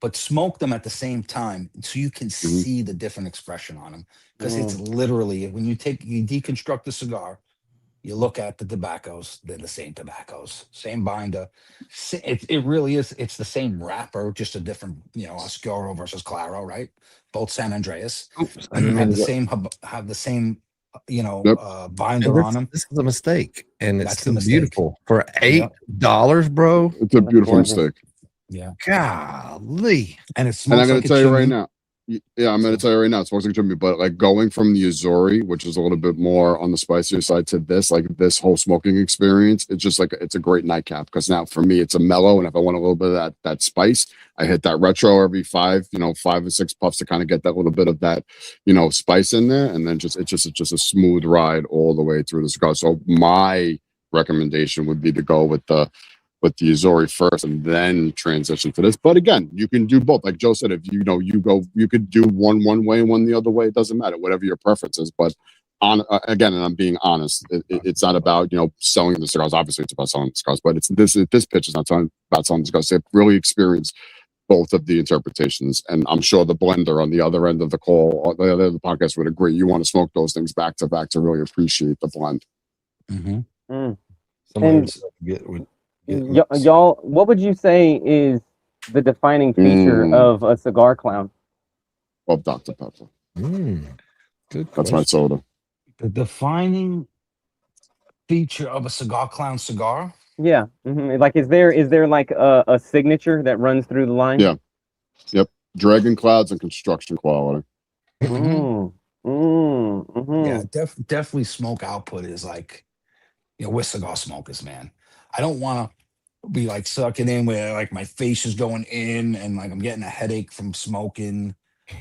but smoke them at the same time so you can see the different expression on them. Because it's literally when you deconstruct the cigar, you look at the tobaccos, they're the same tobaccos, same binder. It really is. It's the same wrapper, just a different, Oscuro versus Claro, right? Both San Andreas. Have the same Yep. binder on them. This is a mistake, and it's That's the still mistake. beautiful for $8, bro. It's a beautiful gorgeous. mistake. Yeah, Golly. and it And smells I'm going like to tell you right chimney. now. Yeah, I'm going to tell you right now. It's supposed to chimney, but like going from the Azori, which is a little bit more on the spicier side, to this, like this whole smoking experience, it's just like it's a great nightcap. Because now for me, it's a mellow, and if I want a little bit of that spice, I hit that retro every 5 or 6 puffs to kind of get that little bit of that, spice in there, and then it's just a smooth ride all the way through the cigar. So my recommendation would be to go with the Azori first and then transition to this. But again, you can do both. Like Joe said, if you could do one way and one the other way. It doesn't matter, whatever your preference is. But again, and I'm being honest, it's not about selling the cigars. Obviously, it's about selling the cigars, but this pitch is not about selling the cigars. They've really experienced both of the interpretations, and I'm sure the blender on the other end of the call, or the other end of the podcast, would agree. You want to smoke those things back to back to really appreciate the blend. Mm-hmm. Y'all, what would you say is the defining feature of a cigar clown? Well, Dr. Pepper. Good. That's my soda. The defining feature of a Cigar Clown cigar? Yeah. Like, is there like a signature that runs through the line? Yeah. Yep. Dragon clouds and construction quality. Yeah, definitely smoke output is like, we're cigar smokers, man. I don't want to be like sucking in where like my face is going in and like I'm getting a headache from smoking.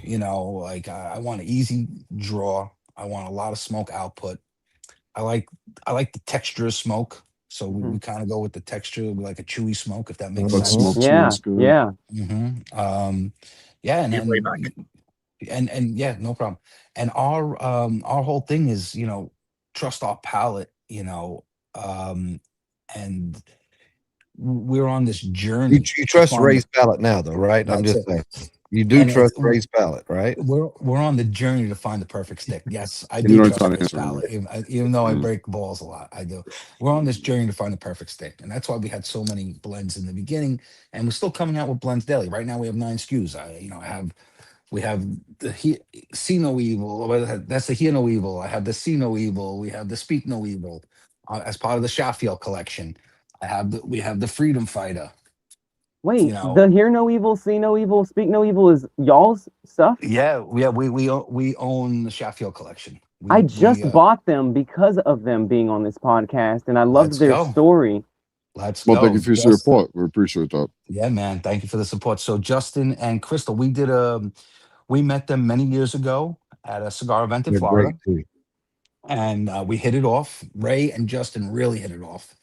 Like I want an easy draw. I want a lot of smoke output. I like the texture of smoke. So we kind of go with the texture, like a chewy smoke, if that makes sense. Smoke Yeah. And yeah, no problem. And our whole thing is, trust our palate, and we're on this journey. You trust Ray's palate now, though, right? I'm just saying. You do trust Ray's palate, right? We're on the journey to find the perfect stick. Yes, I do trust Ray's palate, even though I break balls a lot. I do. We're on this journey to find the perfect stick, and that's why we had so many blends in the beginning, and we're still coming out with blends daily. Right now, we have 9 SKUs. We have the See No Evil. That's the Hear No Evil. I have the See No Evil. We have the Speak No Evil as part of the Sheffield collection. We have the Freedom Fighter. Wait, the Hear No Evil, See No Evil, Speak No Evil is y'all's stuff? Yeah. We own the Sheffield collection. I just bought them because of them being on this podcast, and I loved their story. Let's go. Thank you for your support. We appreciate that. Yeah, man. Thank you for the support. So Justin and Crystal, we met them many years ago at a cigar event in Florida. Great too. And we hit it off. Ray and Justin really hit it off.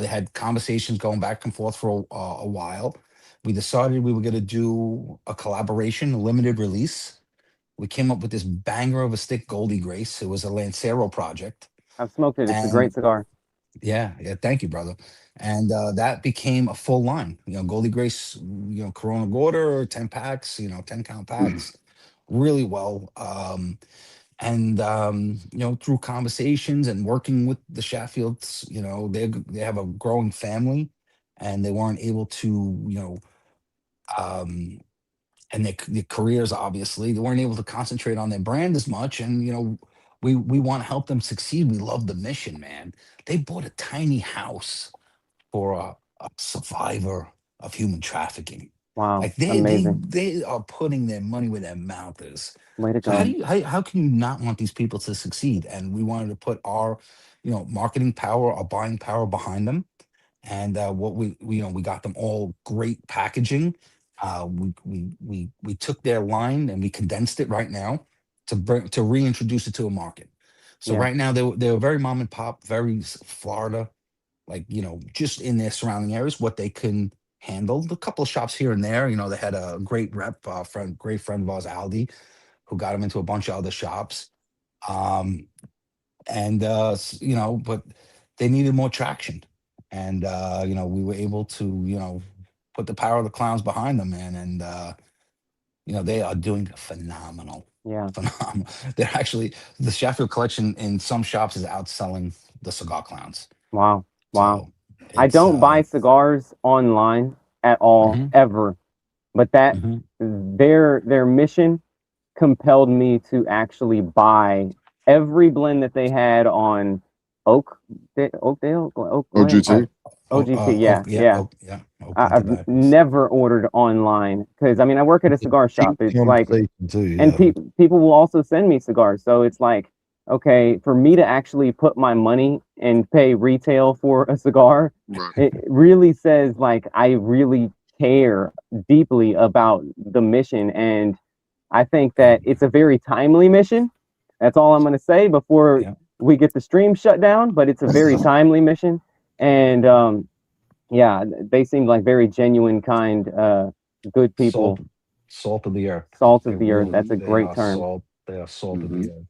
They had conversations going back and forth for a while. We decided we were going to do a collaboration, a limited release. We came up with this banger of a stick, Goldie Grace. It was a Lancero project. I've smoked it. It's a great cigar. Yeah. Thank you, brother. And that became a full line. Goldie Grace, Corona Gorda, 10 packs, 10-count packs, really well. Through conversations and working with the Sheffields, they have a growing family, and they weren't able to, and their careers, obviously, they weren't able to concentrate on their brand as much. And, we want to help them succeed. We love the mission, man. They bought a tiny house for a survivor of human trafficking. Wow, like amazing. they are putting their money where their mouth is. Way to go. So how can you not want these people to succeed? And we wanted to put our, marketing power, our buying power behind them. And we got them all great packaging. We took their line and we condensed it right now to reintroduce it to a market. So right now they're very mom and pop, very Florida, like, just in their surrounding areas, what they can handle. A couple of shops here and there, they had a great rep, great friend of ours, Aldi, who got them into a bunch of other shops. But they needed more traction. And, we were able to, put the power of the clowns behind them, man. And, they are doing phenomenal. Yeah. Phenomenal. They're actually, the Sheffield collection in some shops is outselling the Cigar Clowns. Wow. So I don't buy cigars online at all, ever. But that their mission compelled me to actually buy every blend that they had on Oakdale, Oak Blend? OGT. OGT, yeah, yeah. yeah. I've never ordered online because I mean I work at a cigar shop. It's like, Conversation too, and yeah. people will also send me cigars, so it's like, okay, for me to actually put my money and pay retail for a cigar, Right. it really says like I really care deeply about the mission, and I think that it's a very timely mission. That's all I'm going to say before Yeah. we get the stream shut down, but it's a very timely mission. And yeah, they seem like very genuine, kind, good people. Salt of the earth. Salt of the earth. That's a great term. They are salt of the earth.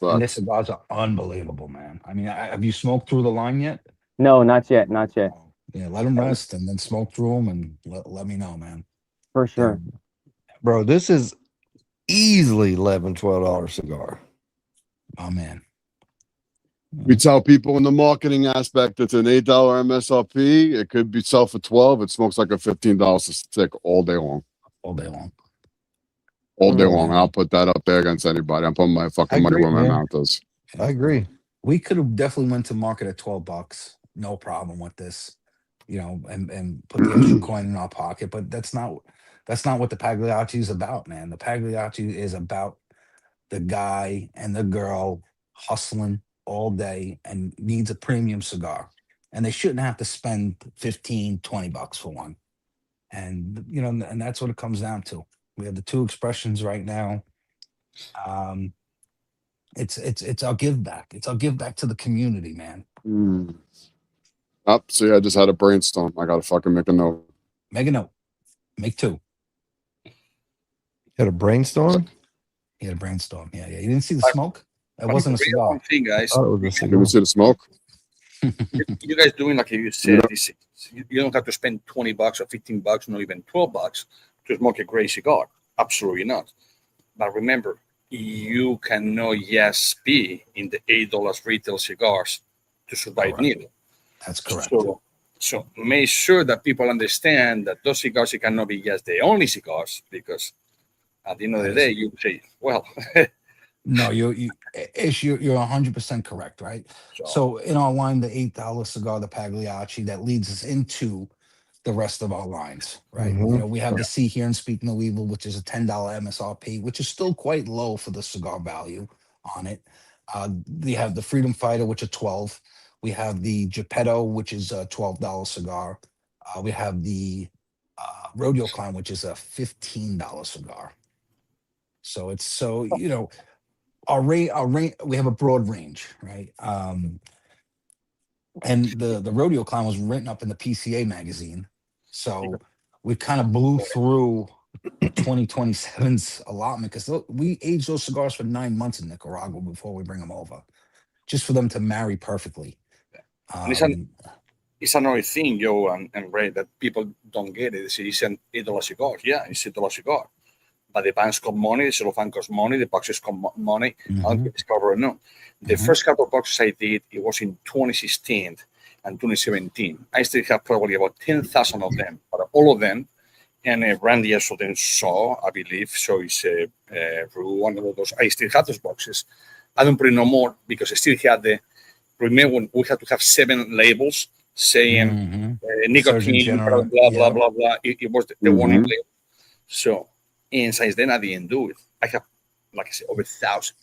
But And their cigars are unbelievable, man. I mean, have you smoked through the line yet? No, not yet, not yet. Yeah, let them rest and then smoke through them and let me know, man. For sure. Bro, this is easily $11-12 cigar. Oh, man. we tell people in the marketing aspect it's an $8 MSRP. It could be sell for 12. It smokes like a $15 a stick all day long. All day long. All day long. I'll put that up there against anybody. I'm putting my fucking money where my mouth is. I agree. We could have definitely went to market at $12. No problem with this, you know, and put the extra coin in our pocket. But that's not what the Pagliacci is about, man. The Pagliacci is about the guy and the girl hustling all day and needs a premium cigar. And they shouldn't have to spend $15-20 for one. And, you know, and that's what it comes down to. We have the two expressions right now. It's our give back. It's our give back to the community, man. See, I just had a brainstorm. I gotta fucking make a note. Make a note. Make two. Had a brainstorm? He had a brainstorm. Yeah. You didn't see the smoke? It wasn't a cigar. One thing, guys. Oh, it was a You cigar. ever see the smoke? You guys doing like you said, you don't have to spend $20 or $15, not even $12 to smoke a great cigar. Absolutely not. But remember, you cannot be in the $8 retail cigars to survive neither. That's correct. So make sure that people understand that those cigars cannot be just the only cigars, because at the end of the day, you say, well, no, you're 100% correct, right? So in our line, the $8 cigar, the Pagliacci, that leads us into the rest of our lines, right? You know, we have the See Here and Speak No Evil, which is a $10 MSRP, which is still quite low for the cigar value on it. We have the Freedom Fighter, which is $12. We have the Geppetto, which is a $12 cigar. We have the Rodeo Clown, which is a $15 cigar. So you know, our range, we have a broad range, right? And the Rodeo Clown was written up in the PCA magazine. So we kind of blew through 2027's allotment, because we aged those cigars for 9 months in Nicaragua before we bring them over, just for them to marry perfectly. It's another thing, Joe and Ray, that people don't get it. It's an $8 cigar. Yeah, it's $8 cigar. But the bands cost money, the cellophane costs money, the boxes cost money. I don't discover or no. The first couple of boxes I did, it was in 2016 and 2017. I still have probably about 10,000 of them, but all of them, and Randy also then saw, I believe, so it's one of those. I still have those boxes. I don't put it no more because I still had remember when we had to have 7 labels saying nicotine, blah, blah, blah, blah. It was the warning label. So, and since then, I didn't do it. I have, like I said, over 1,000.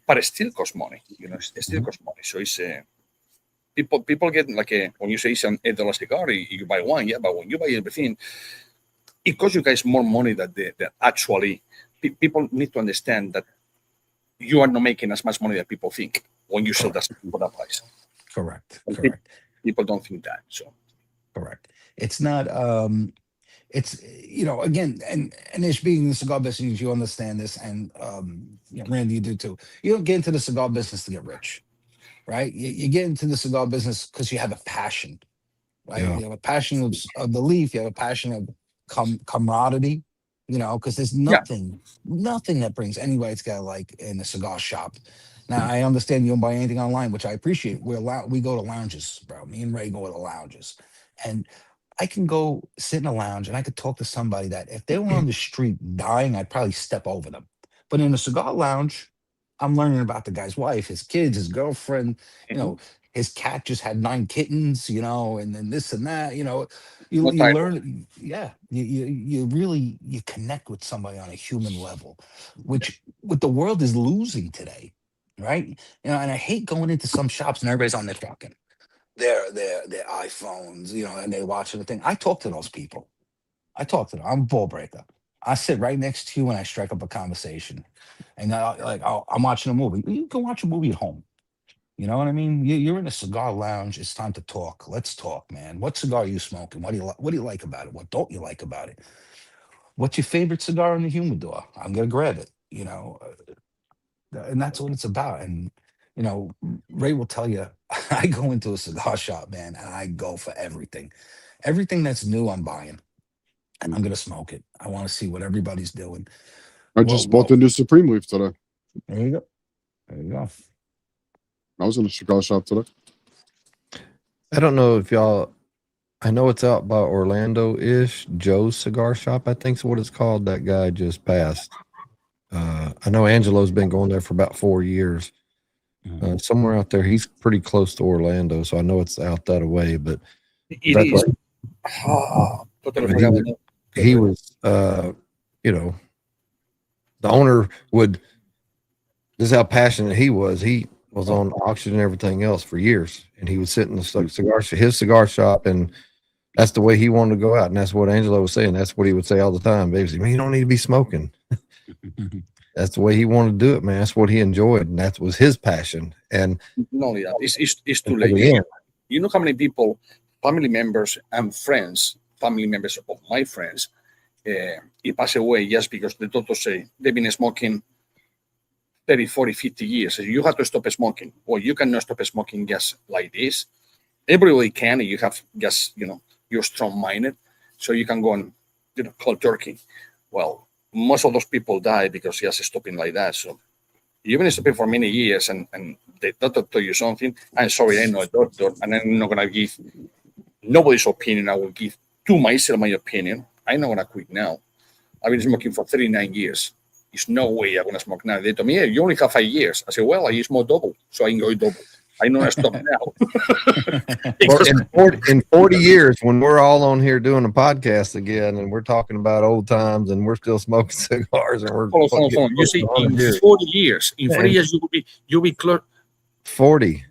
But it still costs money. You know, it still costs money. So it's people get like when you say it's an $8 cigar, you buy one, yeah. But when you buy everything, it costs you guys more money than actually. People need to understand that you are not making as much money that people think when you sell that for that price. Correct. People don't think that. So correct. It's not. It's, you know, again, and it's being in the cigar business, you understand this, and you know, Randy, you do too. You don't get into the cigar business to get rich, right? You get into the cigar business because you have a passion, right? You have a passion of the leaf. You have a passion of camaraderie, you know, because there's nothing that brings anybody together like in a cigar shop. Now, I understand you don't buy anything online, which I appreciate. We go to lounges, bro. Me and Ray go to lounges, and I can go sit in a lounge and I could talk to somebody that if they were on the street dying, I'd probably step over them. But in a cigar lounge, I'm learning about the guy's wife, his kids, his girlfriend. You know, his cat just had 9 kittens. You know, and then this and that. You know, you learn. Yeah, you really you connect with somebody on a human level, which what the world is losing today, right? You know, and I hate going into some shops and everybody's on their fucking their iPhones, you know, and they're watching the thing. I talk to those people. I talk to them. I'm a ball breaker. I sit right next to you and I strike up a conversation. And I'm watching a movie. You can watch a movie at home. You know what I mean? You're in a cigar lounge. It's time to talk. Let's talk, man. What cigar are you smoking? What do you like about it? What don't you like about it? What's your favorite cigar in the humidor? I'm gonna grab it. You know, and that's what it's about. And you know, Ray will tell you, I go into a cigar shop, man, and I go for everything. Everything that's new, I'm buying. And I'm gonna smoke it. I want to see what everybody's doing. I just bought the new Supreme Leaf today. There you go. There you go. I was in a cigar shop today. I don't know if y'all, I know it's out by Orlando-ish. Joe's Cigar Shop, I think's what it's called. That guy just passed. I know Angelo's been going there for about 4 years. Somewhere out there, he's pretty close to Orlando, so I know it's out that way. But it is. He was, you know, the owner would. This is how passionate he was. He was on auction and everything else for years, and he would sit in the his cigar shop, and that's the way he wanted to go out. And that's what Angelo was saying. That's what he would say all the time. Basically, man, you don't need to be smoking. That's the way he wanted to do it, man. That's what he enjoyed, and that was his passion. And not only that, it's too late. Yeah. You know how many people, family members and friends, family members of my friends, he passed away just because the doctors say they've been smoking 30, 40, 50 years. So you have to stop smoking. Well, you cannot stop smoking just like this. Everybody can. You have just, you know, you're strong-minded. So you can go and, you know, cold turkey. Well, most of those people die because just stopping like that. So you've been stopping for many years and the doctor told you something. I'm sorry, I'm not a doctor, and I'm not going to give nobody's opinion. I will give to myself my opinion. I'm not going to quit now. I've been smoking for 39 years. There's no way I'm going to smoke now. They told me, hey, you only have 5 years. I said, well, I smoke double, so I enjoy double. I know I stop now. Well, in 40 years, when we're all on here doing a podcast again, and we're talking about old times, and we're still smoking cigars, and we're you see, in 40 years, you'll be close. 40.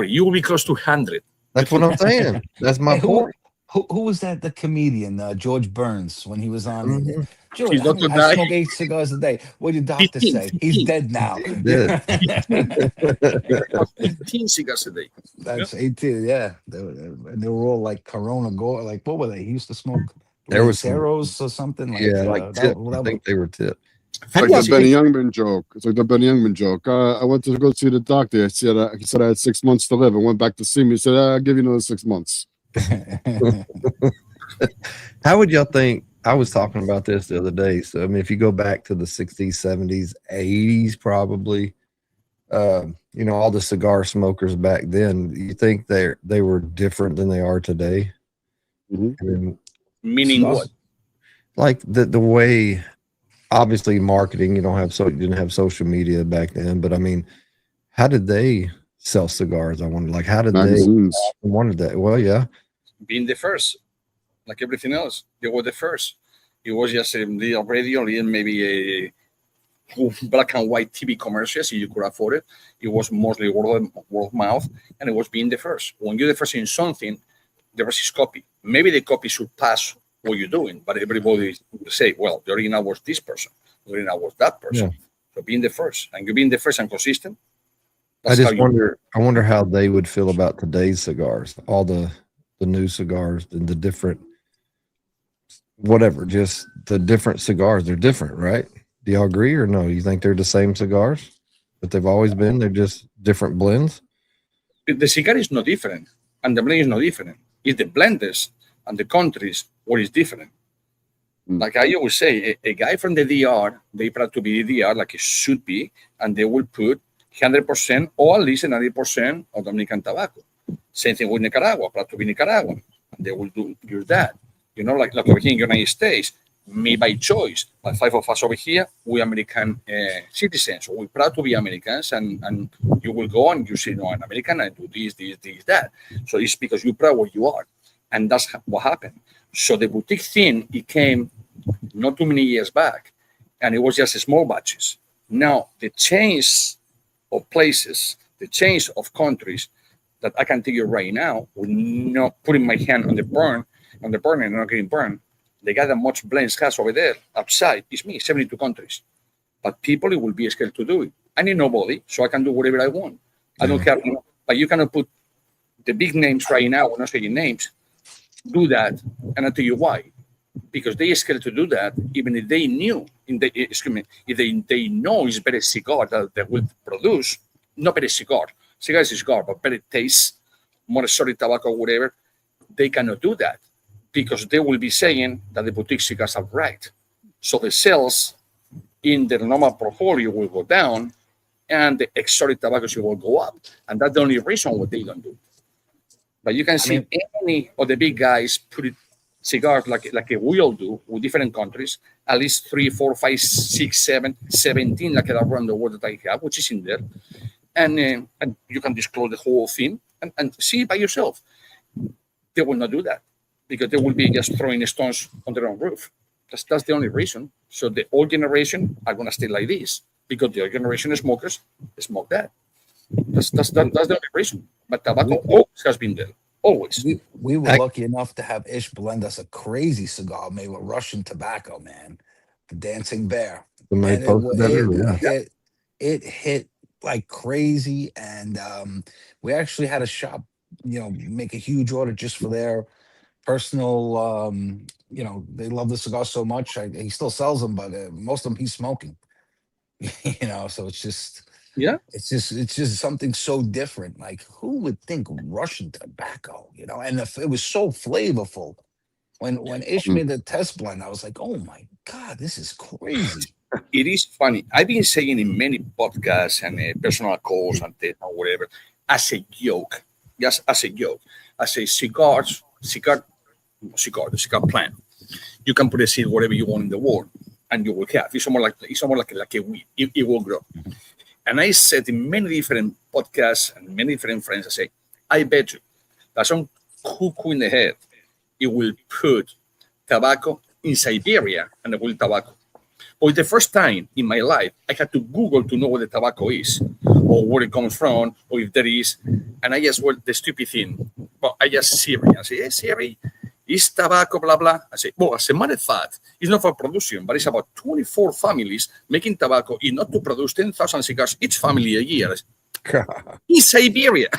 You will be close to 100. That's what I'm saying. That's my point. Who was that? The comedian George Burns, when he was on. Mm-hmm. George, I smoke 8 cigars a day. What did your doctor say? He's dead now. He's dead. 18 cigars a day. That's 18. Yeah, they were all like Corona Gore. Like, what were they? He used to smoke. There was Ceros or something. Like, yeah, like tip. I think they were tip. It's like the Benny Youngman joke. It's like the Benny Youngman joke. I went to go see the doctor. He said I had 6 months to live. I went back to see me. He said, I'll give you another 6 months. How would y'all think? I was talking about this the other day. So, I mean, if you go back to the 60s, 70s, 80s, probably, you know, all the cigar smokers back then, you think they were different than they are today? Mm-hmm. I mean, meaning what? Like the way, obviously, marketing. You didn't have social media back then, but I mean, how did they sell cigars? I wonder, like, how did magazines. They wanted that? Well, yeah, being the first, like everything else, they were the first. It was just a little radio, maybe a black and white TV commercials, if you could afford it. It was mostly word of mouth, and it was being the first. When you're the first in something, the rest is copy. Maybe the copy should pass what you're doing, but everybody will say, well, the original was this person, the original was that person. Yeah. So being the first, and you being the first and consistent. I wonder how they would feel about today's cigars, all the new cigars and the different, whatever, just the different cigars. They're different, right? Do y'all agree or no? You think they're the same cigars, but they've always been? They're just different blends? The cigar is not different, and the blend is not different. It's the blenders and the countries what is different. Like I always say, a guy from the DR, they try to be the DR like it should be, and they will put 100% or at least 90% of Dominican tobacco. Same thing with Nicaragua, proud to be Nicaraguan, and they will do that. You know, like over here in the United States, me by choice. But 5 of us over here, we American citizens. So we're proud to be Americans, and you will go and you say, no, I'm American, I do this, that. So it's because you're proud what you are. And that's what happened. So the boutique thing, it came not too many years back, and it was just small batches. Now, the change of places, the change of countries that I can tell you right now, with not putting my hand on the burner and not getting burned, the guy that much blends has over there outside is me, 72 countries. But people will be scared to do it. I need nobody, so I can do whatever I want. I don't care. But you cannot put the big names right now, we're not saying names, do that, and I'll tell you why. Because they are scared to do that, even if they knew, if they know it's better cigar that they will produce, not better cigar. Cigar is cigar, but better taste, more solid tobacco, whatever. They cannot do that because they will be saying that the boutique cigars are right. So the sales in their normal portfolio will go down, and the exotic tobaccos will go up. And that's the only reason why they don't do it. But you can see any of the big guys put it cigars like we all do with different countries, at least 3, 4, 5, 6, 7, 17 like around the world that I have, which is in there. And you can disclose the whole thing and see it by yourself. They will not do that because they will be just throwing stones on their own roof. That's the only reason. So the old generation are going to stay like this because the old generation of smokers smoke that. That's the only reason. But tobacco always has been there. Always. We were lucky enough to have Ish blend us a crazy cigar made with Russian tobacco, man. The Dancing Bear. And it hit like crazy. And we actually had a shop, make a huge order just for their personal, they love the cigar so much. He still sells them, but most of them he's smoking. So it's just... Yeah, it's just something so different. Like, who would think Russian tobacco? And it was so flavorful. When Ish made the test blend, I was like, oh my god, this is crazy. It is funny. I've been saying in many podcasts and personal calls and whatever, as a joke, just as a joke, as a cigar plant. You can put a seed whatever you want in the world, and you will have. It's more like a weed. It will grow. And I said in many different podcasts and many different friends, I say, I bet you that some cuckoo in the head, it will put tobacco in Siberia and it will tobacco. But the first time in my life, I had to Google to know what the tobacco is or where it comes from or if there is. And I just wrote the stupid thing. But I just Siri. I say, hey, Siri, is tobacco, blah, blah. I say, well, as a matter of fact, it's not for production, but it's about 24 families making tobacco in not to produce 10,000 cigars each family a year. In Siberia.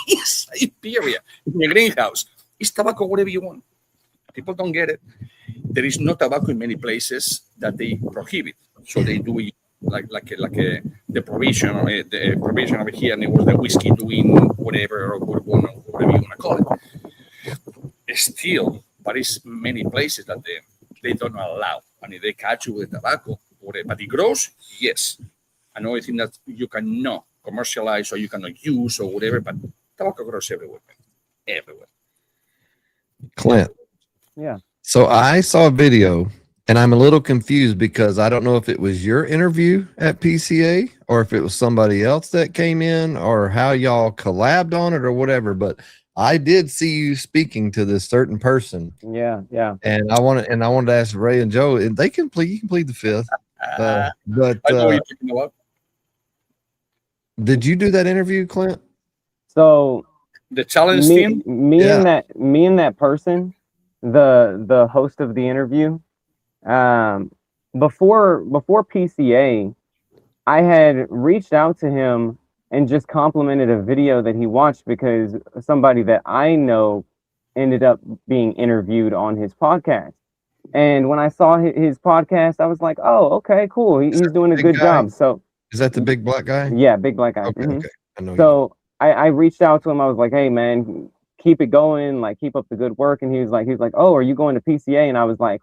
In Siberia. In a greenhouse. It's tobacco, whatever you want. People don't get it. There is no tobacco in many places that they prohibit. So they do it like the provision over here, and it was the whiskey doing whatever or bourbon or whatever you want to call it. Still, but it's many places that they don't allow. And if they catch you with tobacco, whatever, but it grows, yes. Another thing that you cannot commercialize or you cannot use or whatever, but tobacco grows everywhere. Everywhere. Clint. Yeah. So I saw a video and I'm a little confused because I don't know if it was your interview at PCA or if it was somebody else that came in or how y'all collabed on it or whatever, but I did see you speaking to this certain person. Yeah. And I wanted to ask Ray and Joe, and you can plead the fifth. But I know what you're talking about. Did you do that interview, Clint? So the challenge team? Me and that person, the host of the interview, before PCA, I had reached out to him and just complimented a video that he watched because somebody that I know ended up being interviewed on his podcast. And when I saw his podcast, I was like, oh, okay, cool. He's doing a good job. So is that the big black guy? Yeah, big black guy. Okay, okay. I know. So I reached out to him. I was like, hey man, keep it going, like keep up the good work. And he was like, oh, are you going to PCA? And I was like,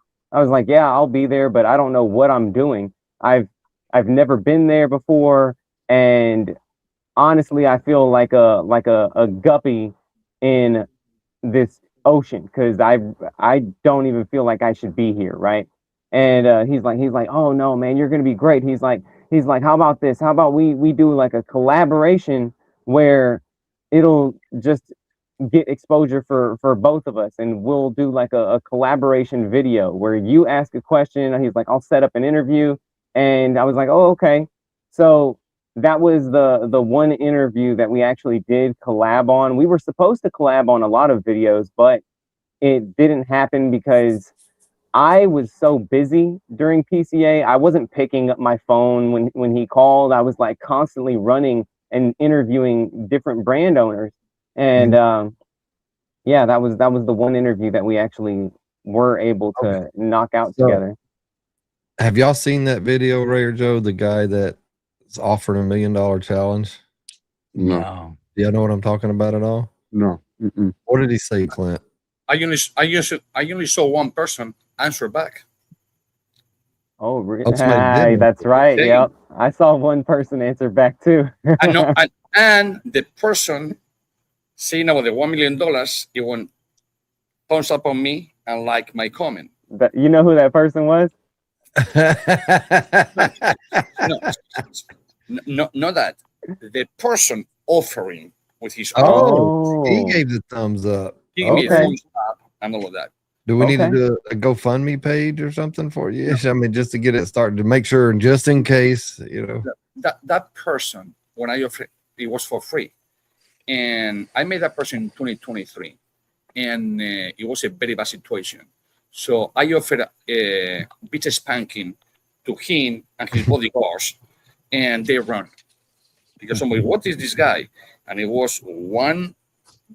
yeah, I'll be there, but I don't know what I'm doing. I've never been there before, and honestly, I feel like a guppy in this ocean because I don't even feel like I should be here, right? And he's like, oh no, man, you're gonna be great. He's like, how about this? How about we do like a collaboration where it'll just get exposure for both of us, and we'll do like a collaboration video where you ask a question, and he's like, I'll set up an interview. And I was like, oh, okay. So that was the one interview that we actually did collab on. We were supposed to collab on a lot of videos, but it didn't happen because I was so busy during PCA. I wasn't picking up my phone when he called. I was like constantly running and interviewing different brand owners. And yeah, that was the one interview that we actually were able to knock out together. Have y'all seen that video, Ray or Joe? The guy that's offered $1 million challenge? No. Y'all know what I'm talking about at all? No. What did he say, Clint? I only saw one person answer back. Oh, really? That's right. Yep. I saw one person answer back too. I know, and the person saying about the $1 million, he went thumbs up on me and like my comment. But you know who that person was? No, not that. The person offering with his he gave the thumbs up. He gave me a thumbs up and all of that. Do we need to do a GoFundMe page or something for you? I mean, just to get it started, to make sure, just in case, you know. That person, when I offered, it was for free. And I made that person in 2023. And it was a very bad situation. So I offered a bitch spanking to him and his bodyguards, and they run. Because somebody, what is this guy? And it was one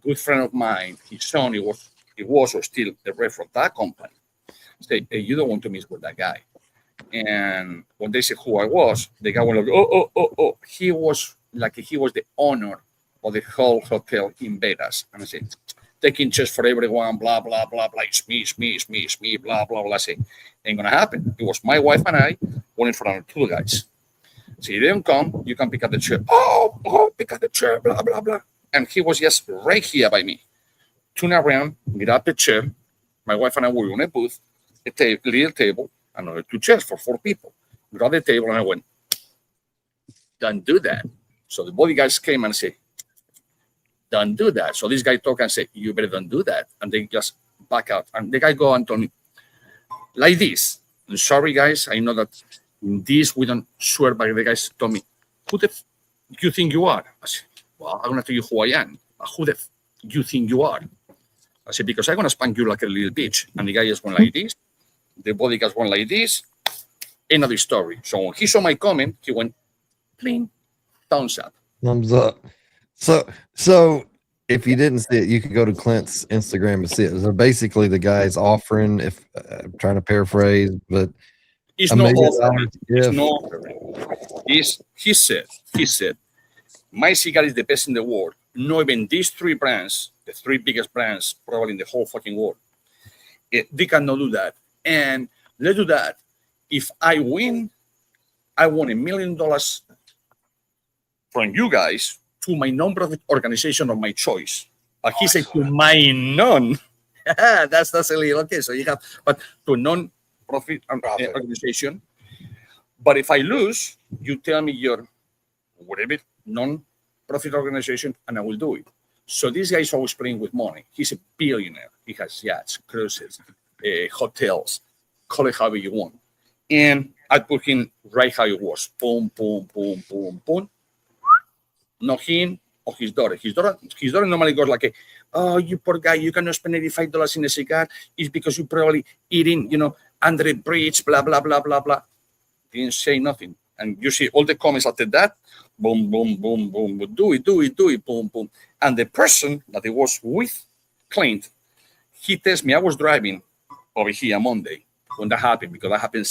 good friend of mine, his son, it was or still the rep of that company. Say, hey, you don't want to mess with that guy. And when they said who I was, the guy went like, oh. He was the owner of the whole hotel in Vegas. And I said, taking chairs for everyone, blah, blah, blah, blah. It's me, blah, blah, blah. I said, ain't gonna happen. It was my wife and I, one in front of two guys. So you didn't come, you can pick up the chair. Oh, pick up the chair, blah, blah, blah. And he was just right here by me. Turn around, meet up the chair. My wife and I were on a booth, a little table, another two chairs for 4 people. We got the table and I went, don't do that. So the bodyguards came and said, don't do that. So this guy talked and said, you better don't do that. And they just back out. And the guy go and told me, like this. And sorry, guys, I know that in this we don't swear, but the guys told me, who the you think you are? I said, well, I'm going to tell you who I am. Who the you think you are? I said, because I'm going to spank you like a little bitch. And the guy just went like this. The bodyguards went like this. Another story. So when he saw my comment, he went, pling, thumbs up. Thumbs up. So if you didn't see it, you could go to Clint's Instagram and see it. So basically, the guy's offering, if I'm trying to paraphrase, but it's no offering. It's no offering. He said, my cigar is the best in the world. Not even these 3 brands, the 3 biggest brands probably in the whole fucking world, they cannot do that. And let's do that. If I win, I want $1 million from you guys to my non-profit organization of my choice. But he said to my non. that's a little okay. So you have, but to a non-profit organization. But if I lose, you tell me your whatever non-profit organization, and I will do it. So this guy is always playing with money. He's a billionaire. He has yachts, cruises, hotels, call it however you want. And I put him right how it was. Boom, boom, boom, boom, boom. Not him or his daughter. His daughter normally goes like, oh, you poor guy, you cannot spend $85 in a cigar. It's because you probably eating, under a bridge, blah, blah, blah, blah, blah. Didn't say nothing. And you see all the comments after that, boom, boom, boom, boom, do it, boom, boom. And the person that it was with, Clint, he tells me, I was driving over here Monday when that happened, because that happened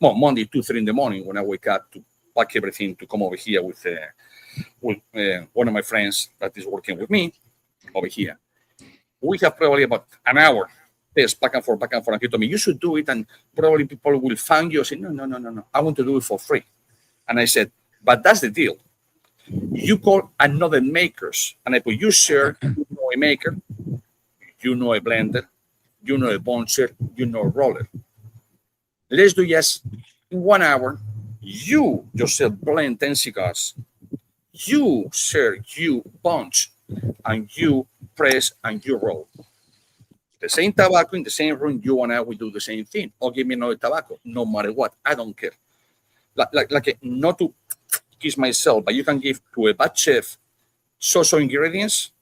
Monday, 2-3 in the morning when I wake up to pack everything to come over here with one of my friends that is working with me over here. We have probably about an hour. Yes, back and forth. And he told me, you should do it, and probably people will find you. I said, no. I want to do it for free. And I said, but that's the deal. You call another makers, and I put, you sir, you know a maker, you know a blender, you know a bouncer, you know a roller. Let's do yes in 1 hour. You yourself blend 10 cigars. You share, you punch, and you press and you roll. The same tobacco in the same room, you and I will do the same thing. Or give me another tobacco, no matter what. I don't care. Like not to kiss myself, but you can give to a bad chef so ingredients,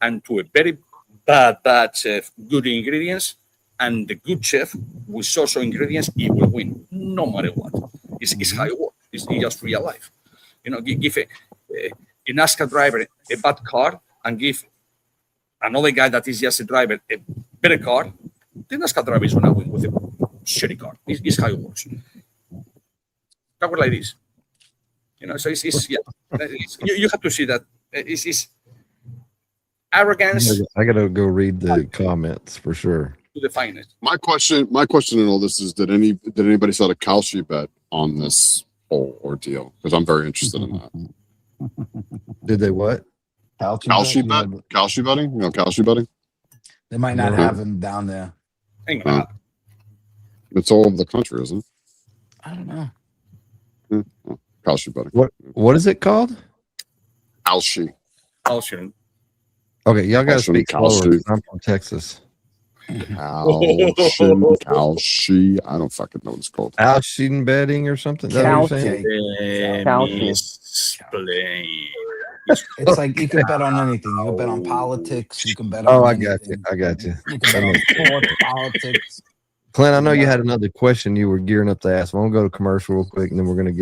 and to a very bad chef good ingredients, and the good chef with so ingredients, he will win, no matter what. It's how it works. It's just real life. You know, give a NASCAR driver a bad car and give another guy that is just a driver a better car, the NASCAR driver is going to win with a shitty car. It's how it works. That was like this. You know, so it's you have to see that it's arrogance. I gotta go read the comments for sure. To define it. My question in all this is: Did anybody set a Kalshi bet on this whole ordeal? Because I'm very interested in that. Did they what? Kalshi bet? Kalshi betting? You know, Kalshi betting? They might not have him down there. Hang on. It's all over the country, isn't it? I don't know. Kalshi betting. What is it called? Kalshi. Kalshi. Okay, y'all gotta Kalshi, speak slower. Kalshi. I'm from Texas. Kalshi. I don't fucking know what it's called. Kalshi betting or something. Is that what you're saying? Explain. It's like you can bet on anything. You can bet on politics. You can bet on. Oh, I anything. got you. You can bet on sports, politics. Clint, I know you had another question you were gearing up to ask. We'll go to commercial real quick, and then we're gonna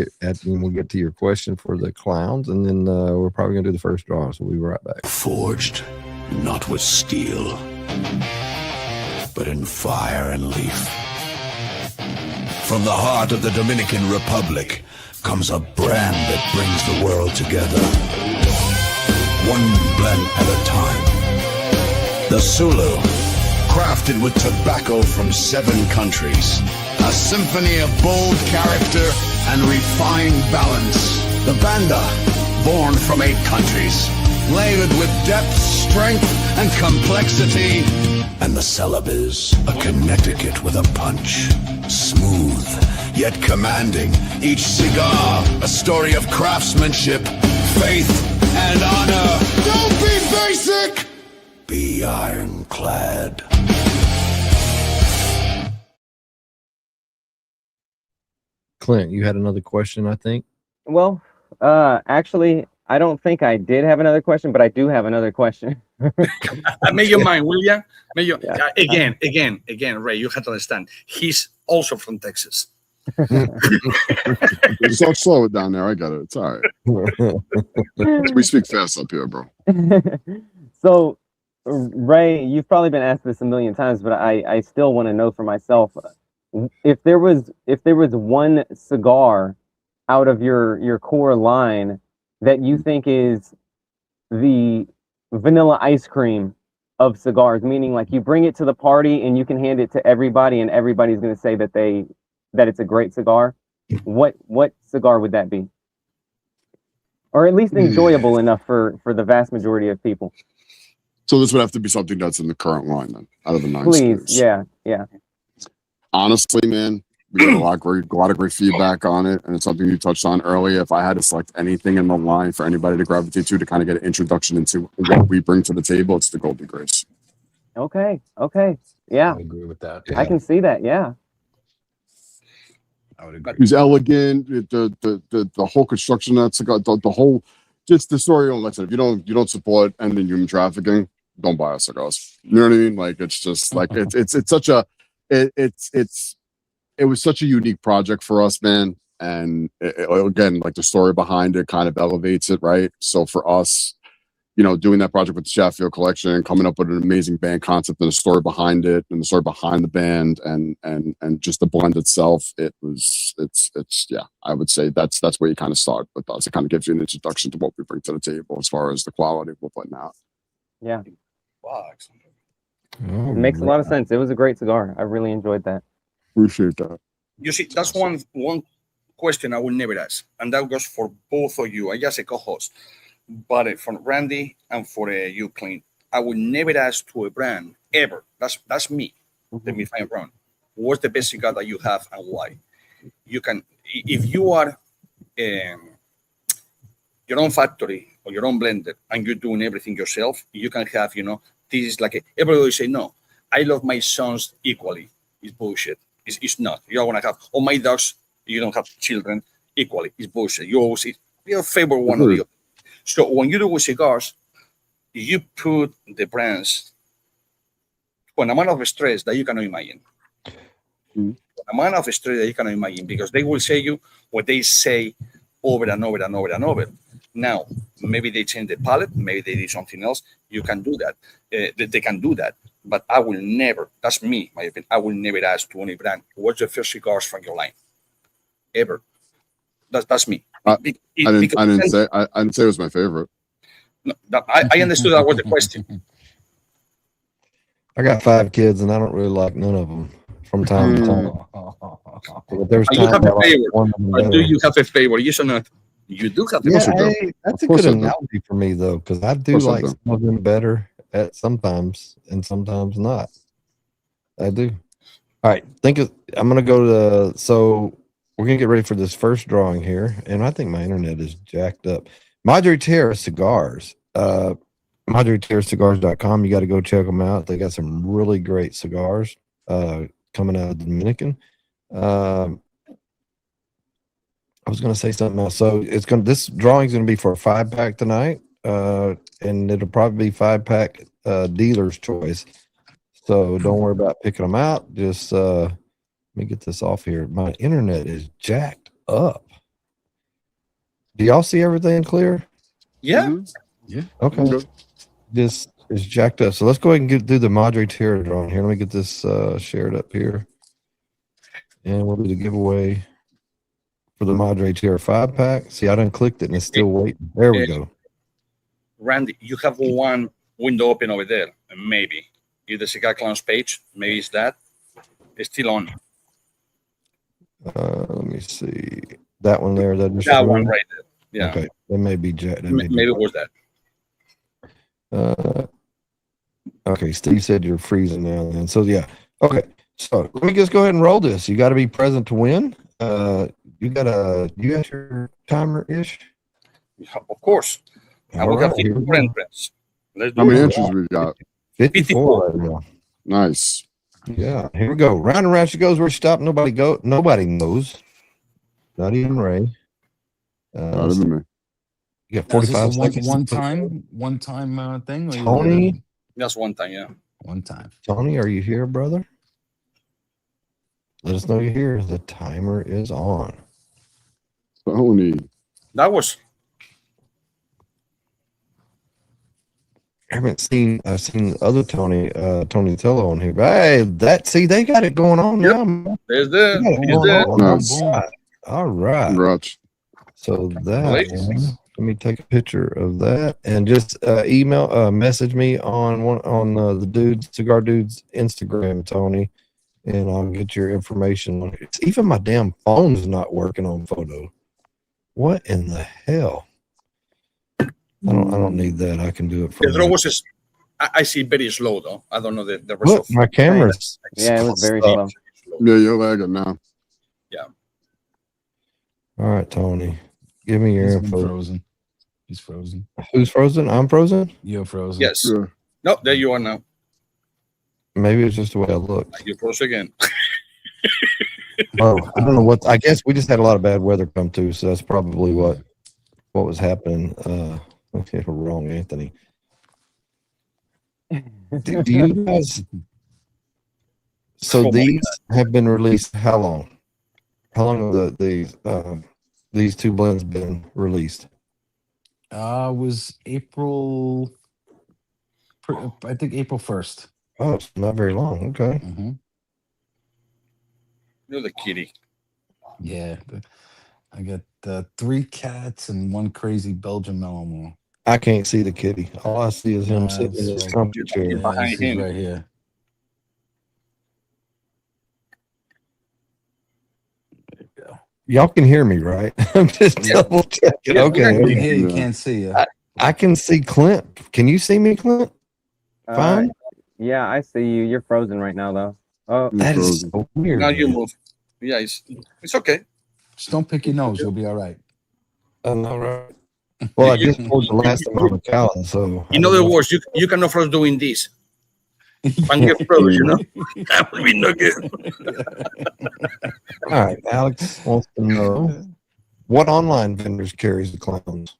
we'll get to your question for the clowns, and then we're probably gonna do the first draw. So we'll be right back. Forged not with steel, but in fire and leaf. From the heart of the Dominican Republic comes a brand that brings the world together. One blend at a time. The Sulu, crafted with tobacco from 7 countries. A symphony of bold character and refined balance. The Banda, born from 8 countries. Layered with depth, strength, and complexity. And the Celebes, a Connecticut with a punch. Smooth, yet commanding. Each cigar, a story of craftsmanship, faith, and honor. Don't be basic! Be ironclad. Clint, you had another question, I think. Well, actually, I don't think I did have another question, but I do have another question. Make your mind, will ya? Again, Ray, you have to understand. He's also from Texas. So slow it down there. I got it. It's all right. We speak fast up here, bro. So, Ray, you've probably been asked this a million times, but I still want to know for myself, if there was one cigar out of your core line that you think is the vanilla ice cream of cigars, meaning like you bring it to the party and you can hand it to everybody and everybody's going to say that it's a great cigar, what cigar would that be? Or at least enjoyable enough for the vast majority of people. So this would have to be something that's in the current line then, out of the 9 Please, SKUs. yeah. Honestly, man, we got a lot of great feedback on it, and it's something you touched on earlier. If I had to select anything in the line for anybody to gravitate to kind of get an introduction into what we bring to the table, it's the Golden Grace. Okay, yeah. I agree with that. I can see that, yeah. I would agree. He's elegant. The whole construction of that cigar, the whole, just the story. Like I said, if you don't support ending human trafficking, don't buy our cigars. You know what I mean? Like it's just like it's such a it was such a unique project for us, man. And again, like the story behind it kind of elevates it, right? So for us, doing that project with the Sheffield collection and coming up with an amazing band concept and the story behind it and the story behind the band and just the blend itself, it's I would say that's where you kind of start with us. It kind of gives you an introduction to what we bring to the table as far as the quality we're putting out. Yeah. Wow, excellent. It makes a lot of sense. It was a great cigar. I really enjoyed that. Appreciate that. You see, that's one question I will never ask, and that goes for both of you. I just a co-host, but for Randy and for you, Clint, I would never ask to a brand ever. That's me. Let me find wrong. what's the best cigar that you have and why. You can, if you are your own factory or your own blender and you're doing everything yourself, you can have, this is like everybody say, no, I love my sons equally. It's bullshit. It's not. You're going to have, oh, my dogs, you don't have children equally. It's bullshit. You always favor one or the other. So when you do with cigars, you put the brands for an amount of stress that you cannot imagine. Amount of stress that you cannot imagine, because they will say you what they say over and over and over and over. Now, maybe they change the palette, maybe they did something else. You can do that. They can do that. But I will never, that's me, my opinion, I will never ask to any brand, what's the first cigars from your line? Ever. That's me. I didn't say it was my favorite. No, I understood that was the question. I got 5 kids and I don't really like none of them from time to time. But there's Do you have a favorite? Or do you have a favorite? Yes or not? You do have a favorite. That's a good analogy for me, though, because I do like some of them better at sometimes and sometimes not. I do. All right. I'm going to go to, so we're going to get ready for this first drawing here. And I think my internet is jacked up. Madre Tierra Cigars. MadreTierraCigars.com. You got to go check them out. They got some really great cigars coming out of the Dominican. I was going to say something else. So this drawing is going to be for a 5-pack tonight, and it'll probably be 5-pack dealer's choice. So don't worry about picking them out. Just let me get this off here. My internet is jacked up. Do y'all see everything clear? Yeah. Yeah. Okay. This is jacked up. So let's go ahead and do the Madre Tierra drawing here. Let me get this shared up here. And we'll do the giveaway for the Madre Tierra 5-pack. See, I done clicked it and it's still waiting. There we go. Randy, you have one window open over there. Maybe. Is the Cigar Clowns page? Maybe it's that. It's still on. Let me see. That one there. That one right there. Yeah. Okay. That may be maybe it was that. Okay. Steve said you're freezing now then. So yeah. Okay. So let me just go ahead and roll this. You got to be present to win. You got your timer ish? Of course. I will have 54 entrants. How many inches we got? 54 right now. Nice. Yeah. Here we go. Round and round she goes. Where she stopped. Nobody knows. Not even Ray. Not even me. You got 45 seconds. One time thing. Tony. That's one time. Yeah. One time. Tony, are you here, brother? Let us know you're here. The timer is on. Tony. That was. I've seen other Tony Tello on here. Hey, they got it going on now. There's that. Nice. All right. Congrats. So that let me take a picture of that and just message me on the Cigar Dudes Instagram, Tony, and I'll get your information. Even my damn phone's not working on photo. What in the hell? I don't need that. I can do it for the draw was I see very slow though. I don't know the Look, result. my camera's it was very slow. Yeah, you're lagging now. Yeah. All right, Tony. Give me your info. Frozen. He's frozen. Who's frozen? I'm frozen? You're frozen. Yes. Yeah. No, there you are now. Maybe it's just the way I look. You froze again. Oh, I don't know what. I guess we just had a lot of bad weather come through, so that's probably what was happening. Okay, we're wrong, Anthony. Do you guys? So these have been released. How long? How long have these two blends been released? Was April. I think April 1st. Oh, it's not very long. Okay. Mm-hmm. You're the kitty. Yeah. I got 3 cats and 1 crazy Belgian Malinois. I can't see the kitty. All I see is him sitting in his comfy chair. Behind him. Right here. There you go. Y'all can hear me, right? I'm just double checking. Yeah, Okay. You can't see you. I can see Clint. Can you see me, Clint? Fine. Yeah, I see you. You're frozen right now, though. That is so weird. Now you move. Yeah, it's okay. Just don't pick your nose. You'll be all right. All right. Well, I just pulled the last time on the calendar, so. In other words, you cannot us doing this. Finger froze, that would be no good. All right, Alex wants to know what online vendors carries the Clowns.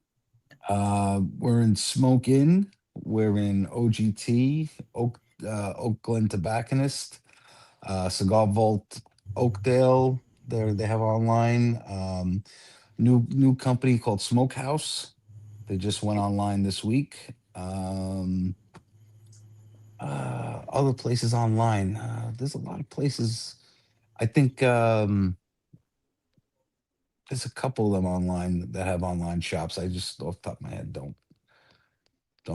We're in Smoke Inn. We're in OGT, Oak Glen Tobacconist, Cigar Vault, Oakdale. They have online. New company called Smokehouse. They just went online this week. Other places online. There's a lot of places. I think there's a couple of them online that have online shops. I just off the top of my head don't.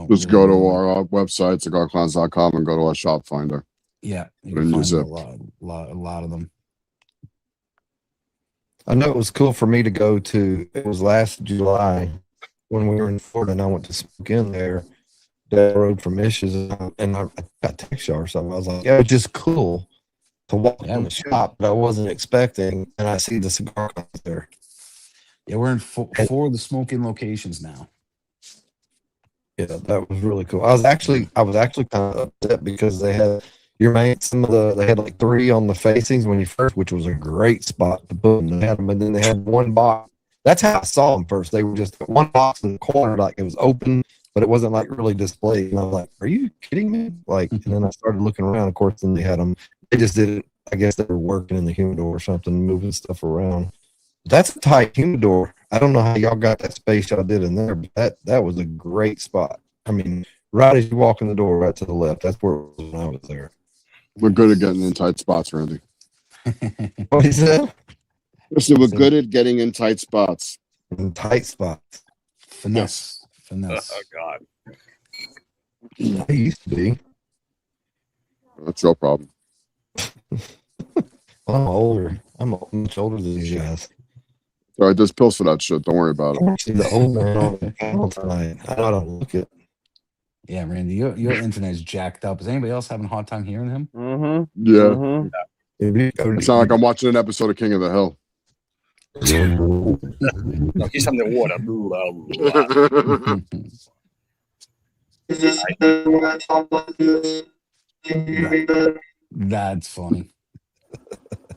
Just go to our website, cigarclowns.com, and go to our shop finder. Yeah, you can find a lot of them. I know it was cool for me to go to. It was last July when we were in Florida, and I went to Smoke In there. Down the road from Ishes, and I got text or something. I was like, yeah, it's just cool to walk in the shop, but I wasn't expecting, and I see the Cigar Clowns there. Yeah, we're in four of the Smoke In locations now. Yeah, that was really cool. I was actually kind of upset because they had they had like 3 on the facings when you first, which was a great spot to put them. They had them, and then they had one box. That's how I saw them first. They were just one box in the corner, like it was open, but it wasn't like really displayed. And I was like, "Are you kidding me?" Like, and then I started looking around. Of course, then they had them. They just didn't. I guess they were working in the humidor or something, moving stuff around. That's a tight humidor. I don't know how y'all got that space y'all did in there, but that was a great spot. I mean, right as you walk in the door, right to the left. That's where it was when I was there. We're good at getting in tight spots, Randy. What is that? Listen, we're good at getting in tight spots. In tight spots. Finesse. Oh God. I used to be. That's your problem. I'm older. I'm much older than these guys. All right, there's pills for that shit. Don't worry about it. I'm actually the old man on the panel tonight. I don't look it. Yeah, Randy, your internet is jacked up. Is anybody else having a hard time hearing him? Yeah. Mm-hmm. It sounds like I'm watching an episode of King of the Hill. No, he's on the water. Is this when I talk like this? Can you hear me better? That's funny.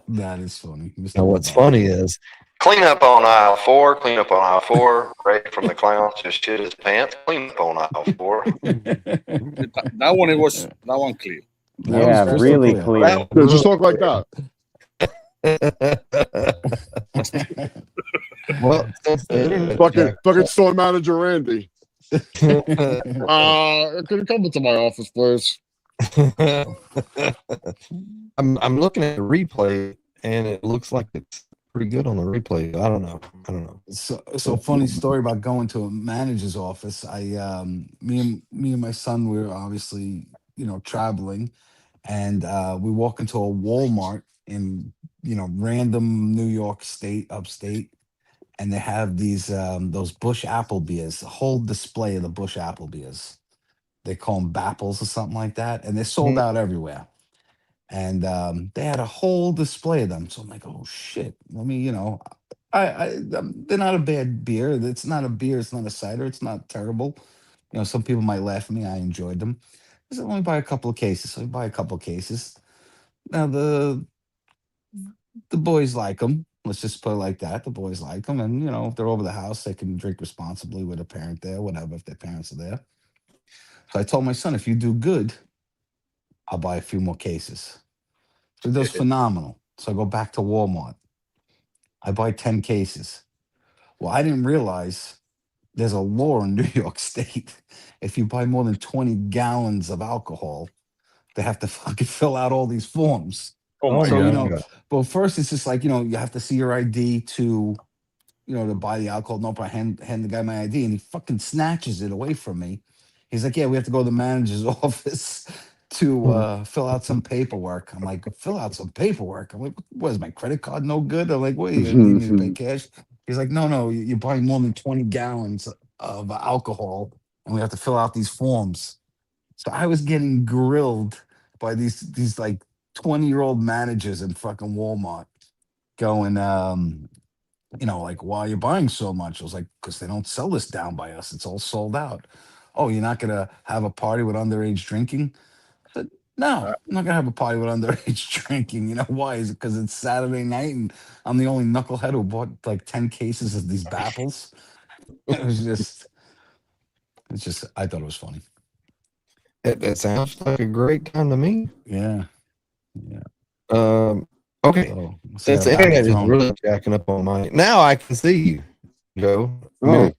That is funny. Now, what's funny is clean up on aisle 4. Clean up on aisle 4. Ray from the Clowns just shit his pants. Clean up on aisle 4. That one clear. Yeah, really clear. Yeah, just talk like that. Well, fucking store manager Randy. Can you come into my office, please? I'm looking at the replay, and it looks like it's pretty good on the replay. I don't know. So funny story about going to a manager's office. Me and my son, we were obviously traveling, and we walk into a Walmart in random New York State, upstate, and they have these those Bush apple beers, a whole display of the Bush apple beers. They call them Bapples or something like that, and they're sold out everywhere. And they had a whole display of them. So I'm like, oh shit. Let me, they're not a bad beer. It's not a beer. It's not a cider. It's not terrible. Some people might laugh at me. I enjoyed them. I said, let me buy a couple of cases. So I buy a couple of cases. Now the boys like them. Let's just put it like that. The boys like them, and if they're over the house, they can drink responsibly with a parent there, whatever, if their parents are there. So I told my son, if you do good, I'll buy a few more cases. So he does phenomenal. So I go back to Walmart. I buy 10 cases. Well, I didn't realize there's a law in New York State. If you buy more than 20 gallons of alcohol, they have to fucking fill out all these forms. Oh, so, but first it's just like, you have to see your ID to buy the alcohol. No, I hand the guy my ID, and he fucking snatches it away from me. He's like, yeah, we have to go to the manager's office to fill out some paperwork. I'm like, fill out some paperwork? I'm like, what is my credit card no good? I'm like, what, you need me to pay cash? He's like, no, you're buying more than 20 gallons of alcohol, and we have to fill out these forms. So I was getting grilled by these like 20-year-old managers in fucking Walmart going, like, why are you buying so much? I was like, because they don't sell this down by us. It's all sold out. Oh, you're not going to have a party with underage drinking? I said, no, I'm not going to have a party with underage drinking. You know why? Is it because it's Saturday night and I'm the only knucklehead who bought like 10 cases of these baffles? It's just, I thought it was funny. It sounds like a great time to me. Yeah. Okay. So, Since the internet is really jacking up on my, now I can see you, Joe. I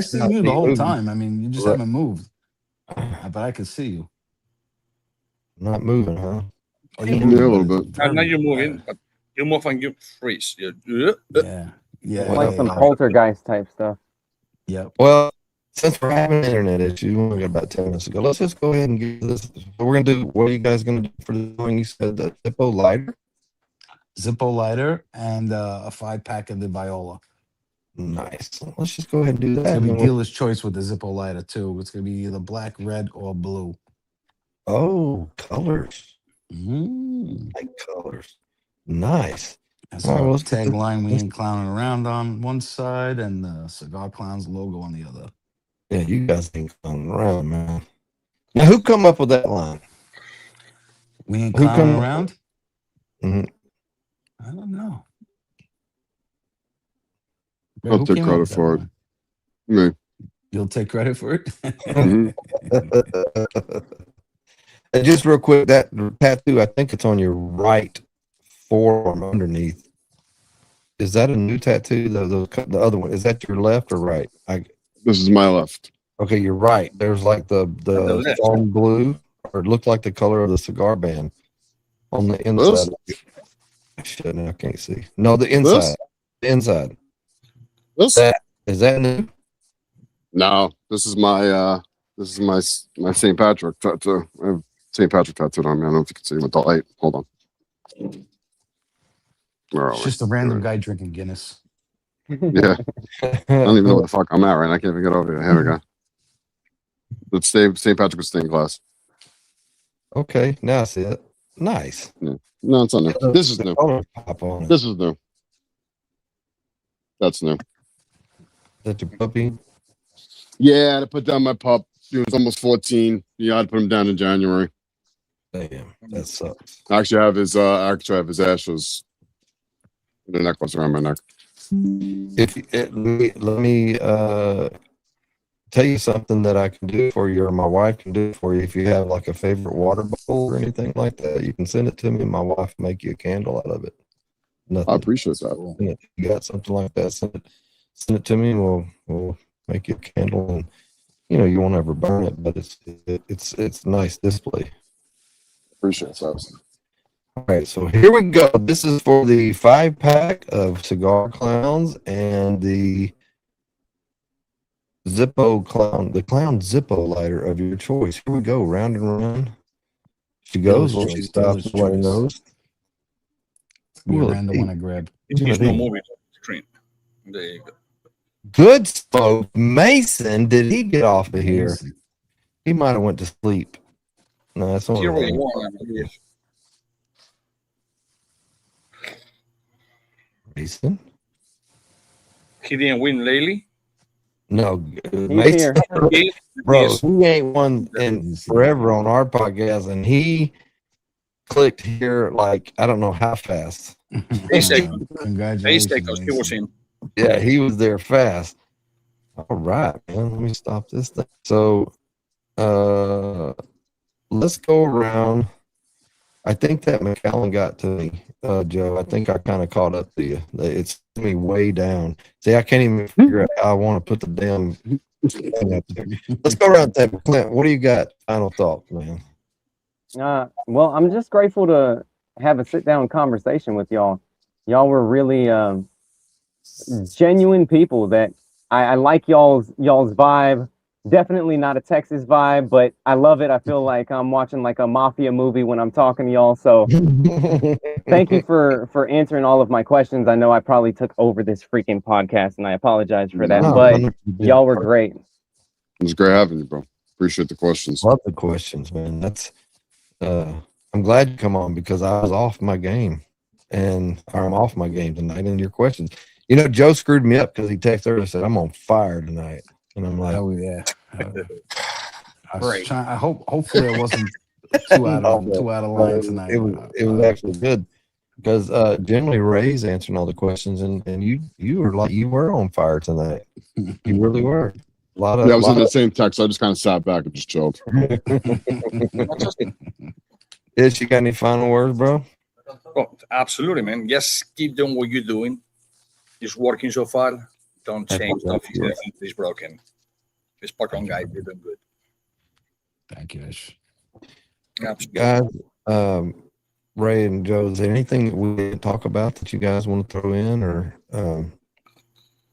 see you the whole time. I mean, you just haven't moved, but I can see you. Not moving, huh? Oh, you're moving a little bit. Now you're moving, but you move and you freeze. Yeah. Like some poltergeist type stuff. Yeah. Well, since we're having an internet issue, we only got about 10 minutes to go. Let's just go ahead and get this. We're gonna do. What are you guys gonna do for the doing? You said the Zippo lighter. Zippo lighter and a 5-pack of the Viola. Nice. Let's just go ahead and do that. It's gonna be dealer's choice with the Zippo lighter too. It's gonna be either black, red, or blue. Oh, colors. Like colors. Nice. That's our tagline. We ain't clowning around on one side, and the Cigar Clowns logo on the other. Yeah, you guys ain't clowning around, man. Now, who come up with that line? We ain't clowning around. Mm-hmm. I don't know. I'll take credit for it. Me. You'll take credit for it? And just real quick, that tattoo, I think it's on your right forearm underneath. Is that a new tattoo? The other one, is that your left or right? This is my left. Okay, you're right. There's like the foam blue, or it looked like the color of the cigar band on the inside. Shit, now I can't see. No, the inside. The inside. Is that new? No, this is my St. Patrick tattoo. I have St. Patrick tattooed on me. I don't know if you can see with the light. Hold on. It's just a random guy drinking Guinness. Yeah. I don't even know what the fuck I'm at right now. I can't even get over here. Here we go. Let's St. Patrick with stained glass. Okay, now I see it. Nice. Yeah. No, it's not new. This is new. This is new. That's new. That's your puppy? Yeah, I had to put down my pup. He was almost 14. Yeah, I had to put him down in January. Damn, that sucks. I actually have his ashes in the necklace around my neck. Let me tell you something that I can do for you, or my wife can do for you. If you have like a favorite water bowl or anything like that, you can send it to me. My wife will make you a candle out of it. Nothing. I appreciate that. If you got something like that, send it to me, and we'll make you a candle. And you won't ever burn it, but it's nice display. Appreciate that. All right, so here we go. This is for the 5-pack of Cigar Clowns and the Zippo Clown, the Clown Zippo lighter of your choice. Here we go, round and round. She goes, well, she stops where she knows. Be a random one I grab. There's no movie on the screen. There you go. Good spoke. Mason, did he get off of here? He might have went to sleep. No, that's not Mason. He didn't win lately. No, Mason, bro, he ain't won in forever on our podcast, and he clicked here like I don't know how fast. Congratulations. He was in. Yeah, he was there fast. All right, man. Let me stop this thing. So, let's go around. I think that McAllen got to me, Joe. I think I kind of caught up to you. It's me way down. See, I can't even figure out how I want to put the damn thing up there. Let's go around that. Clint, what do you got? Final thoughts, man. Well, I'm just grateful to have a sit-down conversation with y'all. Y'all were really genuine people that I like y'all's vibe. Definitely not a Texas vibe, but I love it. I feel like I'm watching like a mafia movie when I'm talking to y'all. So thank you for answering all of my questions. I know I probably took over this freaking podcast and I apologize for that, but y'all were great. It was great having you, bro. Appreciate the questions. Love the questions, man. That's I I'm glad you come on because I was off my game, and I'm off my game tonight. And your questions, you know, Joe screwed me up because he texted her and said I'm on fire tonight, and I'm like, oh yeah. I was Great. trying. Hopefully, I wasn't too out of line tonight. It was actually good because generally Ray's answering all the questions, and you were on fire tonight. You really were. A lot of I was in the same text. So I just kind of sat back and just chilled. Is you got any final words, bro? Oh, absolutely, man. Just keep doing what you're doing. It's working so far. Don't change. Don't fix anything that is broken. It's spot on, guys. You're doing good. Thank you, Ish. Absolutely. Guys, Ray and Joe, is there anything that we didn't talk about that you guys want to throw in, or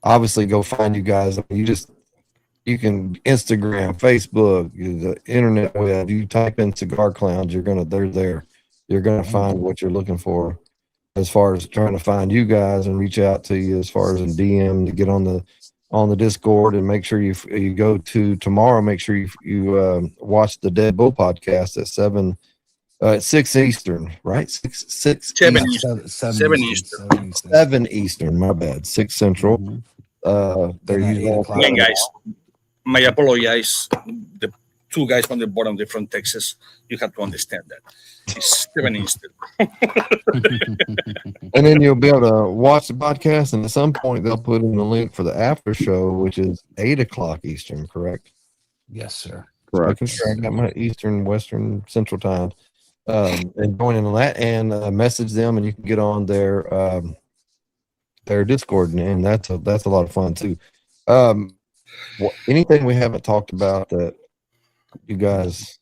obviously go find you guys? I mean, you can Instagram, Facebook, the internet web. You type in Cigar Clowns, they're there. You're gonna find what you're looking for. As far as trying to find you guys and reach out to you, as far as in DM to get on the Discord, and make sure you go to tomorrow. Make sure you watch the Dead Bull podcast at 6 Eastern, right? 7 Eastern. 7 Eastern. My bad. 6 Central. They're usually Again, guys, my apologize. The two guys from the bottom, they're from Texas. You have to understand that. It's 7 Eastern. And then you'll be able to watch the podcast, and at some point they'll put in the link for the after show, which is 8 o'clock Eastern, correct? Yes, sir. Correct. Making sure I got my Eastern, Western, Central time. And join in on that, and message them, and you can get on their Discord, and that's a lot of fun too. Anything we haven't talked about that you guys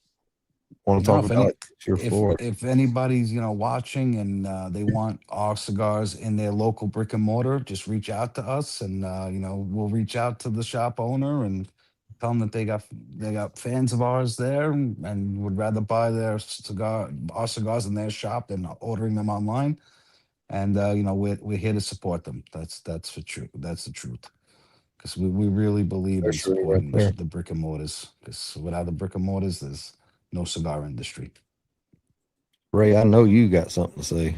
want to talk about? If anybody's watching and they want our cigars in their local brick and mortar, just reach out to us, and we'll reach out to the shop owner and tell them that they got fans of ours there and would rather buy our cigars in their shop than ordering them online. And we're here to support them. That's the truth. That's the truth. Because we really believe in supporting the brick and mortars. Because without the brick and mortars, there's no cigar industry. Ray, I know you got something to say.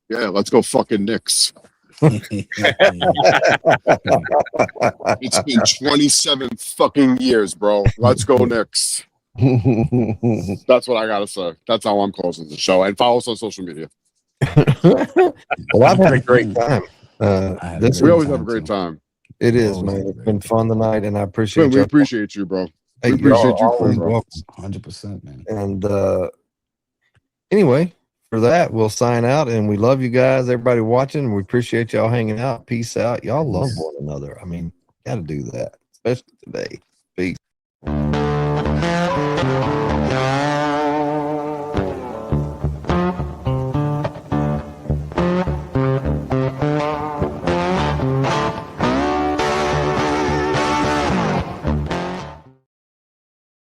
Yeah, let's go fucking Knicks. It's been 27 fucking years, bro. Let's go Knicks. That's what I gotta say. That's how I'm closing the show. And follow us on social media. Well, I've had a great time. We always have a great time. It is, man. It's been fun tonight, and I appreciate we appreciate you, bro. Hey, we appreciate you, bro. 100%, man. And anyway, for that, we'll sign out, and we love you guys, everybody watching. We appreciate y'all hanging out. Peace out. Y'all love one another. I mean, got to do that, especially today.